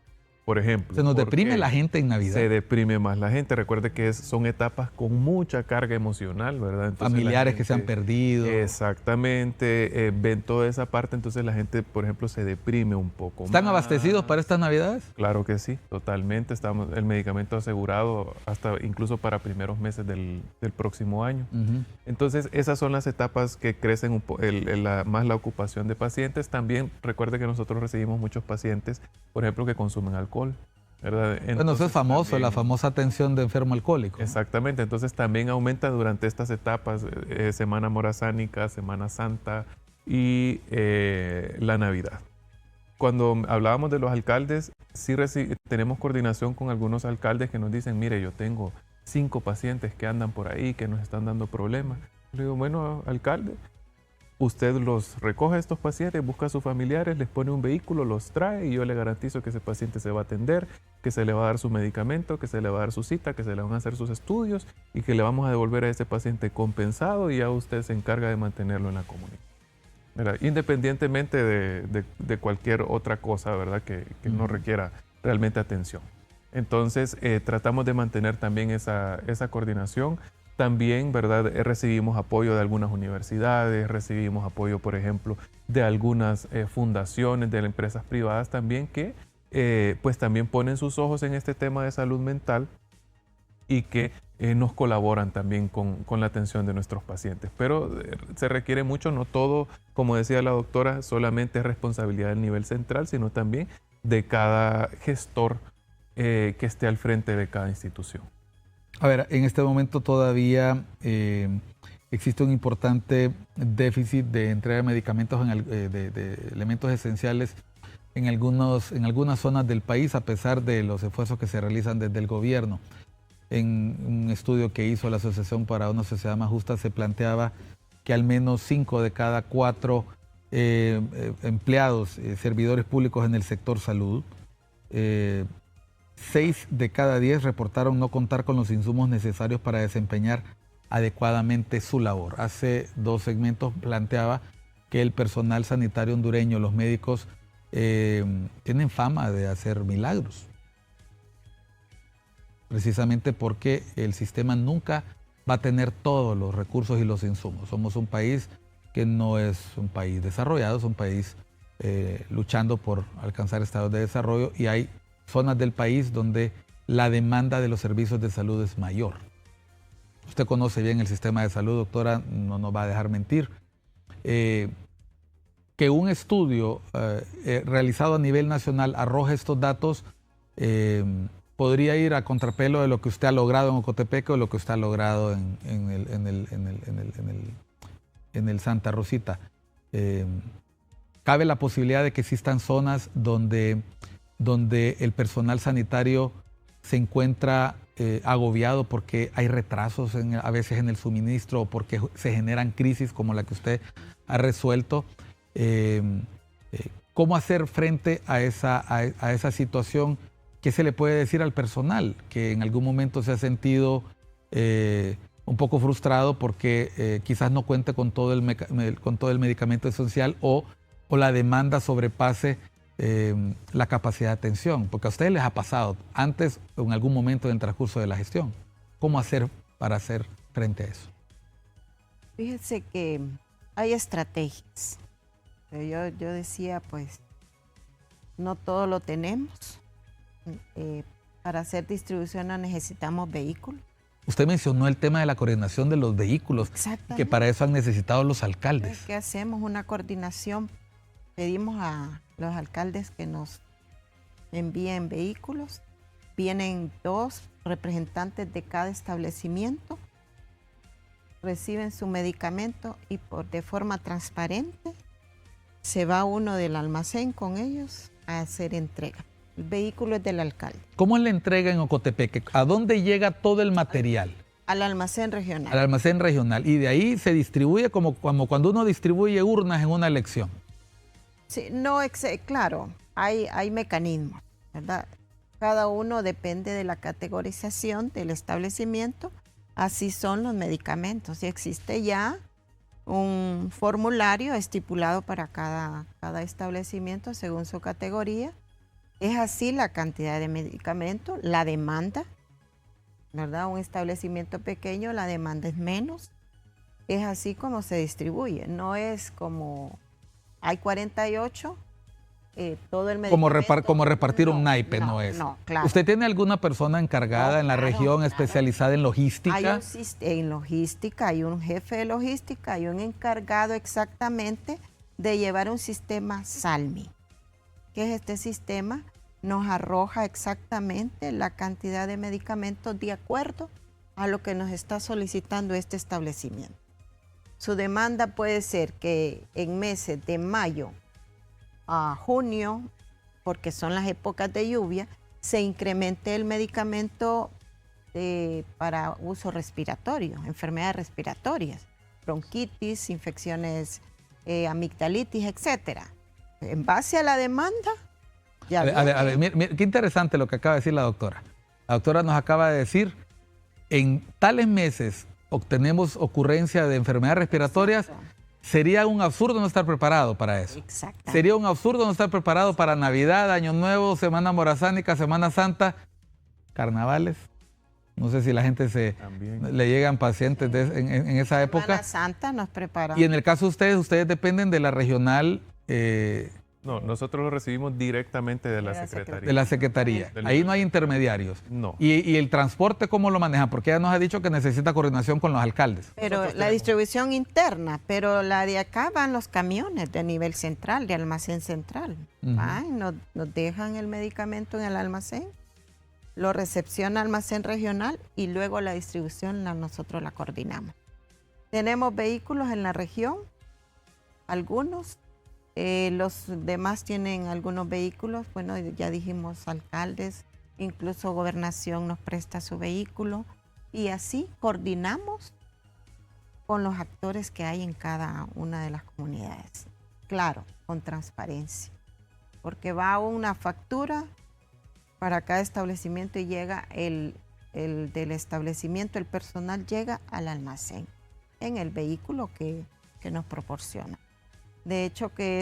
por ejemplo. Se nos porque deprime la gente en Navidad. Se deprime más la gente. Recuerde que son etapas con mucha carga emocional, ¿verdad? Entonces, Familiares la que se han gente- perdido. Exactamente, ven toda esa parte, entonces la gente, por ejemplo, se deprime un poco. ¿Están más. abastecidos para estas Navidades? Claro que sí, totalmente. Estamos el medicamento asegurado hasta incluso para primeros meses del próximo año. Ujú. Entonces, esas son las etapas que crecen más la ocupación de pacientes. También recuerde que nosotros recibimos muchos pacientes, por ejemplo, que consumen alcohol, ¿verdad? Bueno, eso Entonces, es famoso, también- la famosa atención de enfermo alcohólico. Exactamente, entonces también aumenta durante estas etapas, Semana Morazánica, Semana Santa y la Navidad. Cuando hablábamos de los alcaldes, sí tenemos coordinación con algunos alcaldes que nos dicen, mire, yo tengo 5 pacientes que andan por ahí, que nos están dando problemas. Le digo, bueno, alcalde, usted los recoge a estos pacientes, busca a sus familiares, les pone un vehículo, los trae y yo le garantizo que ese paciente se va a atender, que se le va a dar su medicamento, que se le va a dar su cita, que se le van a hacer sus estudios y que le vamos a devolver a ese paciente compensado y ya usted se encarga de mantenerlo en la comunidad, ¿verdad? Independientemente de cualquier otra cosa, ¿verdad? Que no requiera realmente atención. Entonces, tratamos de mantener también esa coordinación. También, ¿verdad? Recibimos apoyo de algunas universidades, recibimos apoyo, por ejemplo, de algunas fundaciones, de empresas privadas también que pues también ponen sus ojos en este tema de salud mental y que nos colaboran también con la atención de nuestros pacientes. Pero se requiere mucho, no todo, como decía la doctora, solamente es responsabilidad del nivel central, sino también de cada gestor que esté al frente de cada institución. A ver, en este momento todavía existe un importante déficit de entrega de medicamentos, de elementos esenciales en algunas zonas del país, a pesar de los esfuerzos que se realizan desde el gobierno. En un estudio que hizo la Asociación para una Sociedad Más Justa se planteaba que al menos 5 de cada 4 empleados, servidores públicos en el sector salud, 6 de cada 10 reportaron no contar con los insumos necesarios para desempeñar adecuadamente su labor. Hace 2 segmentos planteaba que el personal sanitario hondureño, los médicos, tienen fama de hacer milagros. Precisamente porque el sistema nunca va a tener todos los recursos y los insumos. Somos un país que no es un país desarrollado, es un país luchando por alcanzar estados de desarrollo y hay zonas del país donde la demanda de los servicios de salud es mayor. Usted conoce bien el sistema de salud, doctora, no nos va a dejar mentir. Que un estudio realizado a nivel nacional arroje estos datos podría ir a contrapelo de lo que usted ha logrado en Ocotepeque o lo que usted ha logrado en el Santa Rosita. Cabe la posibilidad de que existan zonas donde el personal sanitario se encuentra agobiado porque hay retrasos a veces en el suministro o porque se generan crisis como la que usted ha resuelto. ¿Cómo hacer frente a esa situación? ¿Qué se le puede decir al personal que en algún momento se ha sentido un poco frustrado porque quizás no cuente con todo el medicamento esencial o la demanda sobrepase la capacidad de atención? Porque a ustedes les ha pasado antes o en algún momento del transcurso de la gestión. ¿Cómo hacer para hacer frente a eso? Fíjense que hay estrategias. Yo decía, pues, no todo lo tenemos. Para hacer distribución necesitamos vehículos. Usted mencionó el tema de la coordinación de los vehículos, que para eso han necesitado los alcaldes. ¿Qué hacemos? Una coordinación. Pedimos a los alcaldes que nos envíen vehículos. Vienen 2 representantes de cada establecimiento, reciben su medicamento y de forma transparente se va uno del almacén con ellos a hacer entrega. El vehículo es del alcalde. ¿Cómo es la entrega en Ocotepeque? ¿A dónde llega todo el material? Al almacén regional. Al almacén regional. Y de ahí se distribuye como cuando uno distribuye urnas en una elección. Sí, no, claro, hay mecanismos, ¿verdad? Cada uno depende de la categorización del establecimiento. Así son los medicamentos. Y existe ya un formulario estipulado para cada establecimiento según su categoría. Es así la cantidad de medicamentos, la demanda, ¿verdad? Un establecimiento pequeño, la demanda es menos. Es así como se distribuye. No es como hay 48, todo el medicamento. Como repartir un naipe, no es. No, claro. ¿Usted tiene alguna persona encargada en la región especializada en logística? En logística, hay un jefe de logística, hay un encargado exactamente de llevar un sistema SALMI. ¿Qué es este sistema? Nos arroja exactamente la cantidad de medicamentos de acuerdo a lo que nos está solicitando este establecimiento. Su demanda puede ser que en meses de mayo a junio, porque son las épocas de lluvia, se incremente el medicamento para uso respiratorio, enfermedades respiratorias, bronquitis, infecciones, amigdalitis, etcétera. En base a la demanda, ya. A ver, mira, qué interesante lo que acaba de decir la doctora. La doctora nos acaba de decir, en tales meses obtenemos ocurrencia de enfermedades respiratorias. Exacto. Sería un absurdo no estar preparado para eso. Exacto. Sería un absurdo no estar preparado para Navidad, Año Nuevo, Semana Morazánica, Semana Santa, carnavales. No sé si la gente le llegan pacientes en esa época. Semana Santa nos preparamos. Y en el caso de ustedes dependen de la regional. No, nosotros lo recibimos directamente de la Secretaría. De la Secretaría. Ahí no hay intermediarios. No. ¿Y el transporte cómo lo manejan? Porque ella nos ha dicho que necesita coordinación con los alcaldes. Pero la distribución interna, pero la de acá van los camiones de nivel central, de almacén central. Nos dejan el medicamento en el almacén, lo recepciona almacén regional y luego la distribución nosotros la coordinamos. Tenemos vehículos en la región, algunos. Los demás tienen algunos vehículos, bueno, ya dijimos alcaldes, incluso gobernación nos presta su vehículo y así coordinamos con los actores que hay en cada una de las comunidades. Claro, con transparencia, porque va una factura para cada establecimiento y llega el del establecimiento, el personal llega al almacén en el vehículo que nos proporciona. De hecho, que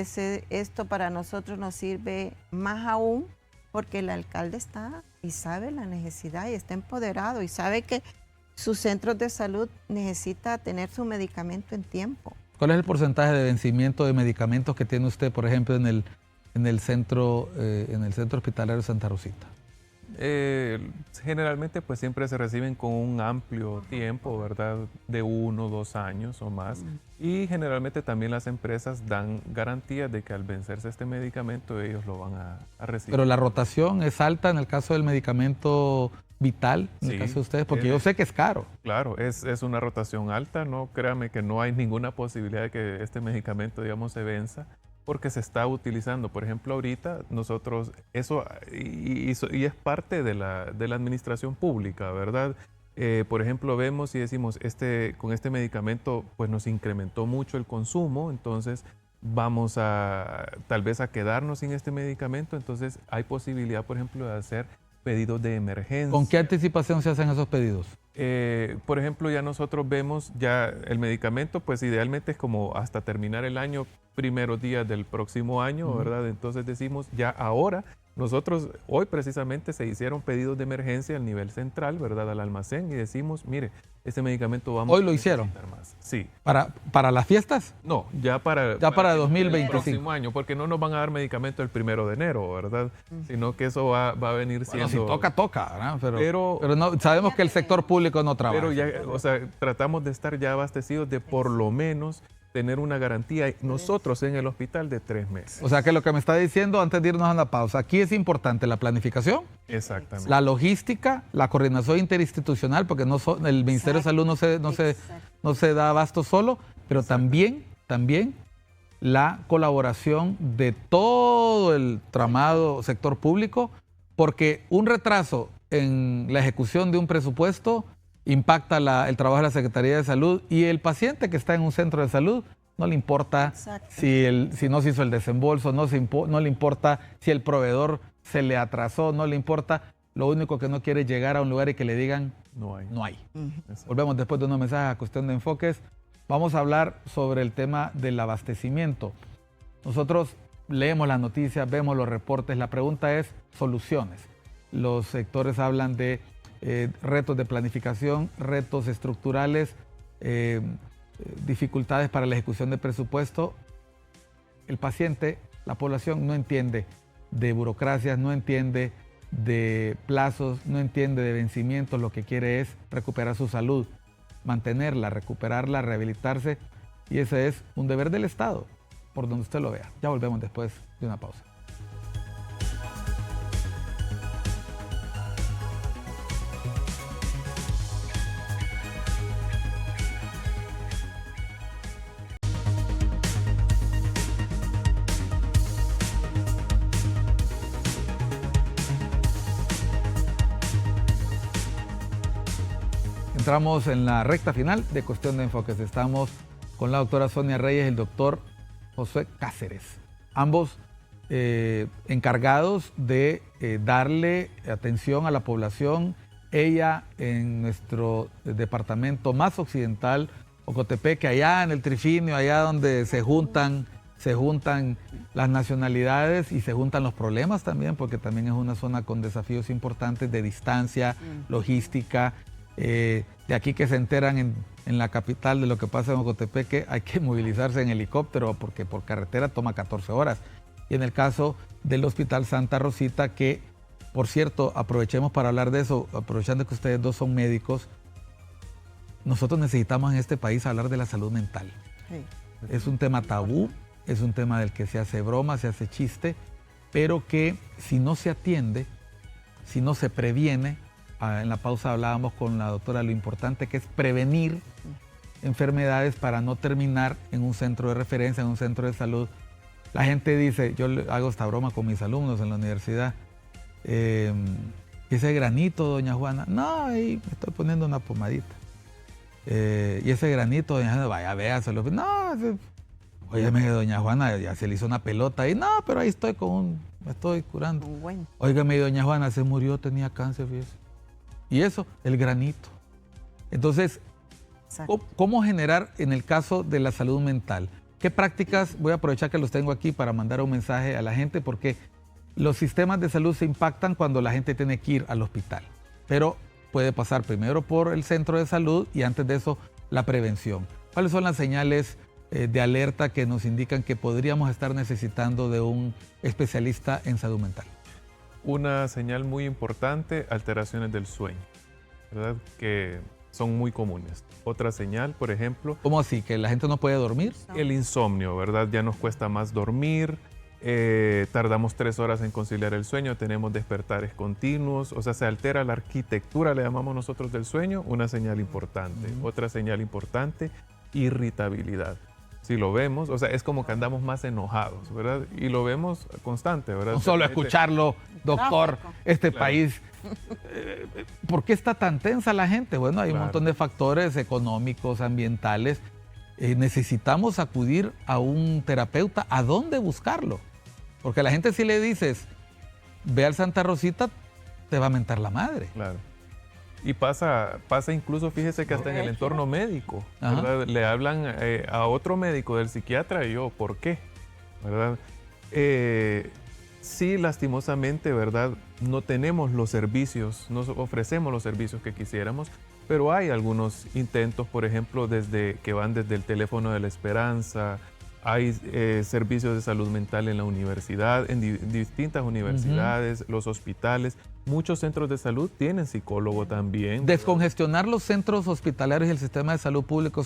esto para nosotros nos sirve más aún porque el alcalde está y sabe la necesidad y está empoderado y sabe que sus centros de salud necesita tener su medicamento en tiempo. ¿Cuál es el porcentaje de vencimiento de medicamentos que tiene usted, por ejemplo, en el centro hospitalario Santa Rosita? Generalmente pues siempre se reciben con un amplio tiempo, ¿verdad? De 1 o 2 años o más. Y generalmente también las empresas dan garantías de que al vencerse este medicamento ellos lo van a recibir. Pero la rotación es alta en el caso del medicamento vital, en el caso de ustedes, porque yo sé que es caro. Claro, es una rotación alta, no créame que no hay ninguna posibilidad de que este medicamento, digamos, se venza, porque se está utilizando. Por ejemplo, ahorita nosotros, eso y es parte de la administración pública, ¿verdad? Por ejemplo, vemos y decimos, con este medicamento pues nos incrementó mucho el consumo, entonces vamos tal vez a quedarnos sin este medicamento, entonces hay posibilidad, por ejemplo, de hacer pedidos de emergencia. ¿Con qué anticipación se hacen esos pedidos? Por ejemplo, ya nosotros vemos ya el medicamento, pues idealmente es como hasta terminar el año, primeros días del próximo año, ¿verdad? Entonces decimos ya ahora, nosotros hoy precisamente se hicieron pedidos de emergencia al nivel central, ¿verdad? Al almacén y decimos, mire, este medicamento vamos ¿Hoy lo hicieron? Más. Sí. ¿Para las fiestas? No, ya para 2025. El próximo año, porque no nos van a dar medicamento el 1 de enero, ¿verdad? Sino que eso va a venir siendo... Si toca, ¿verdad? Pero no, sabemos que el sector público no trabaja. Pero ya, o sea, tratamos de estar ya abastecidos de por lo menos tener una garantía nosotros en el hospital de 3 meses. O sea que lo que me está diciendo antes de irnos a una pausa, aquí es importante la planificación, exactamente, la logística, la coordinación interinstitucional, porque el Ministerio de Salud no se da abasto solo, pero también la colaboración de todo el tramado sector público, porque un retraso en la ejecución de un presupuesto impacta el trabajo de la Secretaría de Salud y el paciente que está en un centro de salud no le importa si no se hizo el desembolso, no le importa si el proveedor se le atrasó, no le importa. Lo único que no quiere es llegar a un lugar y que le digan no hay. Volvemos después de unos mensajes a Cuestión de Enfoques. Vamos a hablar sobre el tema del abastecimiento. Nosotros leemos las noticias, vemos los reportes. La pregunta es soluciones. Los sectores hablan de retos de planificación, retos estructurales, dificultades para la ejecución de presupuesto. El paciente, la población no entiende de burocracias, no entiende de plazos, no entiende de vencimientos, lo que quiere es recuperar su salud, mantenerla, recuperarla, rehabilitarse, y ese es un deber del Estado, por donde usted lo vea. Ya volvemos después de una pausa. entramos en la recta final de Cuestión de Enfoques. Estamos con la doctora Sonia Reyes y el doctor Josué Cáceres, ambos encargados de darle atención a la población. Ella en nuestro departamento más occidental, Ocotepeque, allá en el Trifinio, allá donde se juntan las nacionalidades y se juntan los problemas también, porque también es una zona con desafíos importantes de distancia, logística. De aquí que se enteran en la capital de lo que pasa en Ocotepeque, hay que movilizarse en helicóptero porque por carretera toma 14 horas. Y en el caso del Hospital Santa Rosita, que por cierto, aprovechemos para hablar de eso, aprovechando que ustedes dos son médicos, nosotros necesitamos en este país hablar de la salud mental. Sí. Es un tema tabú, es un tema del que se hace broma, se hace chiste, pero que si no se atiende, si no se previene, en la pausa hablábamos con la doctora lo importante que es prevenir enfermedades para no terminar en un centro de referencia, en un centro de salud. La gente dice, yo hago esta broma con mis alumnos en la universidad, ese granito, doña Juana, no, ahí me estoy poniendo una pomadita. Y ese granito, doña Juana, vaya, véaselo. No, óigame, doña Juana, ya se le hizo una pelota y no, pero ahí estoy me estoy curando. Bueno. Óigame, doña Juana, se murió, tenía cáncer, fíjese. Y eso, el granito. Entonces, ¿cómo generar en el caso de la salud mental? ¿Qué prácticas? Voy a aprovechar que los tengo aquí para mandar un mensaje a la gente, porque los sistemas de salud se impactan cuando la gente tiene que ir al hospital. Pero puede pasar primero por el centro de salud y antes de eso la prevención. ¿Cuáles son las señales de alerta que nos indican que podríamos estar necesitando de un especialista en salud mental? Una señal muy importante, alteraciones del sueño, ¿verdad? Que son muy comunes. Otra señal, por ejemplo... ¿Cómo así? ¿Que la gente no puede dormir? El insomnio, ¿verdad? Ya nos cuesta más dormir, tardamos 3 horas en conciliar el sueño, tenemos despertares continuos, o sea, se altera la arquitectura, le llamamos nosotros del sueño, una señal importante. Otra señal importante, irritabilidad. Si lo vemos, o sea, es como que andamos más enojados, ¿verdad? Y lo vemos constante, ¿verdad? No solo escucharlo, doctor, este país. ¿Por qué está tan tensa la gente? Bueno, hay un montón de factores económicos, ambientales. Necesitamos acudir a un terapeuta. ¿A dónde buscarlo? Porque a la gente si le dices, ve al Santa Rosita, te va a mentar la madre. Claro. Y pasa incluso, fíjese que hasta en el entorno médico, ¿verdad? Le hablan a otro médico del psiquiatra y yo, ¿por qué? ¿Verdad? Sí, lastimosamente, ¿verdad? No tenemos los servicios, no ofrecemos los servicios que quisiéramos, pero hay algunos intentos, por ejemplo, que van desde el teléfono de la esperanza, hay servicios de salud mental en la universidad, en distintas universidades, los hospitales. Muchos centros de salud tienen psicólogo también. Descongestionar los centros hospitalarios y el sistema de salud público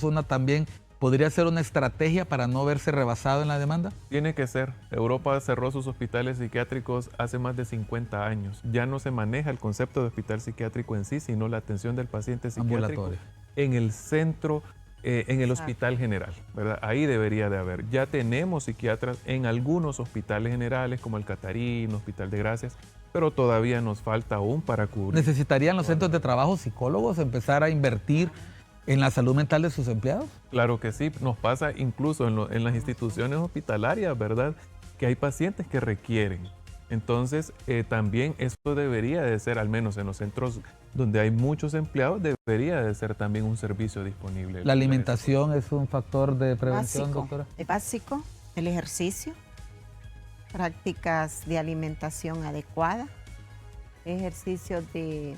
podría ser una estrategia para no verse rebasado en la demanda. Tiene que ser. Europa cerró sus hospitales psiquiátricos hace más de 50 años. Ya no se maneja el concepto de hospital psiquiátrico en sí, sino la atención del paciente psiquiátrico en el centro, en el hospital general, ¿verdad? Ahí debería de haber. Ya tenemos psiquiatras en algunos hospitales generales, como el Catarín, Hospital de Gracias, pero todavía nos falta aún para cubrir. ¿Necesitarían los centros de trabajo psicólogos empezar a invertir en la salud mental de sus empleados? Claro que sí, nos pasa incluso en las instituciones hospitalarias, ¿verdad? Que hay pacientes que requieren. Entonces, también esto debería de ser, al menos en los centros donde hay muchos empleados, debería de ser también un servicio disponible. ¿La alimentación es un factor de prevención, doctora? Es básico, el ejercicio, prácticas de alimentación adecuada, ejercicios de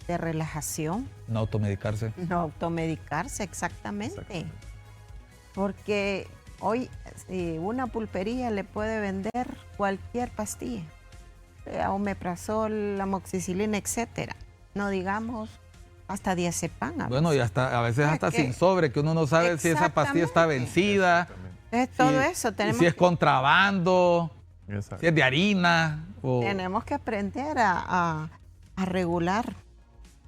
relajación. No automedicarse. No automedicarse, exactamente. Porque hoy una pulpería le puede vender cualquier pastilla, omeprazol, amoxicilina, etcétera. No digamos hasta diazepam. Bueno, y a veces hasta sin sobre, que uno no sabe si esa pastilla está vencida. Es todo eso. Si es contrabando, si es de harina. Tenemos que aprender a regular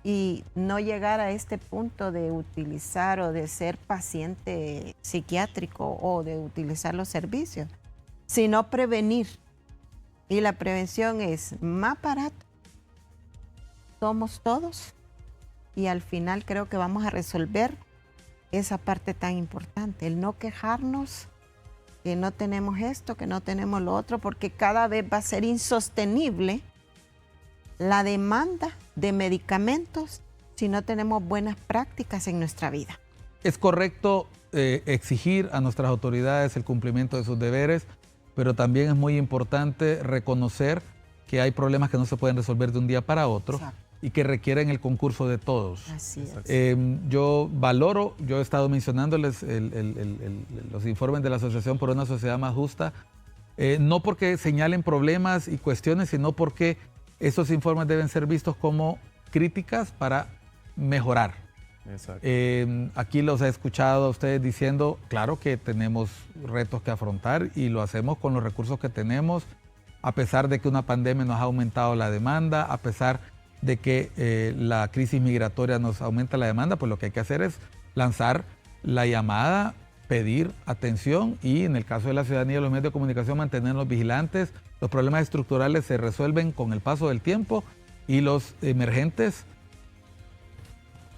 y no llegar a este punto de utilizar o de ser paciente psiquiátrico o de utilizar los servicios, sino prevenir. Y la prevención es más barato. Somos todos y al final creo que vamos a resolver esa parte tan importante, el no quejarnos que no tenemos esto, que no tenemos lo otro, porque cada vez va a ser insostenible la demanda de medicamentos si no tenemos buenas prácticas en nuestra vida. Es correcto exigir a nuestras autoridades el cumplimiento de sus deberes, pero también es muy importante reconocer que hay problemas que no se pueden resolver de un día para otro. Exacto. Y que requieren el concurso de todos. Así es. Yo valoro, yo he estado mencionándoles los informes de la Asociación por una Sociedad Más Justa, no porque señalen problemas y cuestiones, sino porque esos informes deben ser vistos como críticas para mejorar. Exacto. Aquí los he escuchado a ustedes diciendo, claro que tenemos retos que afrontar y lo hacemos con los recursos que tenemos, a pesar de que una pandemia nos ha aumentado la demanda, a pesar de que la crisis migratoria nos aumenta la demanda, pues lo que hay que hacer es lanzar la llamada, pedir atención y en el caso de la ciudadanía y los medios de comunicación mantenernos vigilantes. Los problemas estructurales se resuelven con el paso del tiempo y los emergentes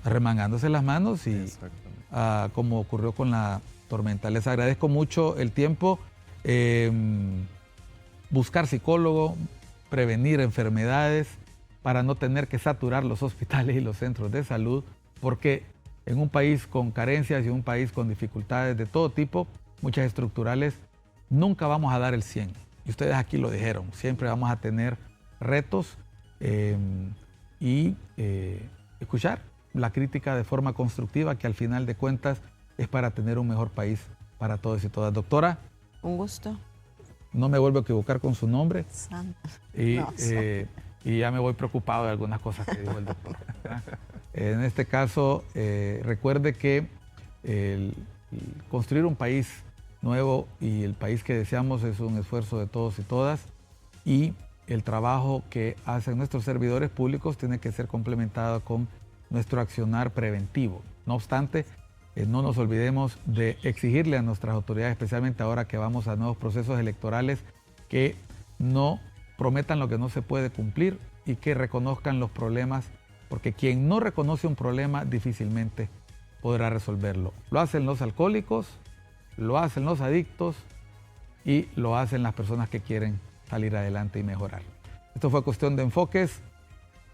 remangándose las manos y como ocurrió con la tormenta. Les agradezco mucho el tiempo. Buscar psicólogo, prevenir enfermedades, para no tener que saturar los hospitales y los centros de salud, porque en un país con carencias y un país con dificultades de todo tipo, muchas estructurales, nunca vamos a dar el 100. Y ustedes aquí lo dijeron, siempre vamos a tener retos y escuchar la crítica de forma constructiva, que al final de cuentas es para tener un mejor país para todos y todas. Doctora. Un gusto. No me vuelvo a equivocar con su nombre. Santa. Y ya me voy preocupado de algunas cosas que dijo el doctor. En este caso, recuerde que construir un país nuevo y el país que deseamos es un esfuerzo de todos y todas, y el trabajo que hacen nuestros servidores públicos tiene que ser complementado con nuestro accionar preventivo. No obstante, no nos olvidemos de exigirle a nuestras autoridades, especialmente ahora que vamos a nuevos procesos electorales, que no prometan lo que no se puede cumplir y que reconozcan los problemas, porque quien no reconoce un problema difícilmente podrá resolverlo. Lo hacen los alcohólicos, lo hacen los adictos y lo hacen las personas que quieren salir adelante y mejorar. Esto fue Cuestión de Enfoques.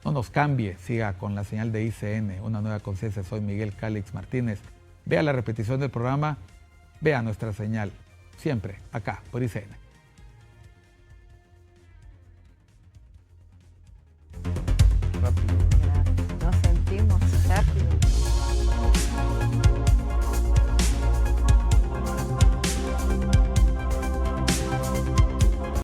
No nos cambie, siga con la señal de ICN, Una Nueva Conciencia. Soy Miguel Calix Martínez. Vea la repetición del programa, vea nuestra señal, siempre acá por ICN.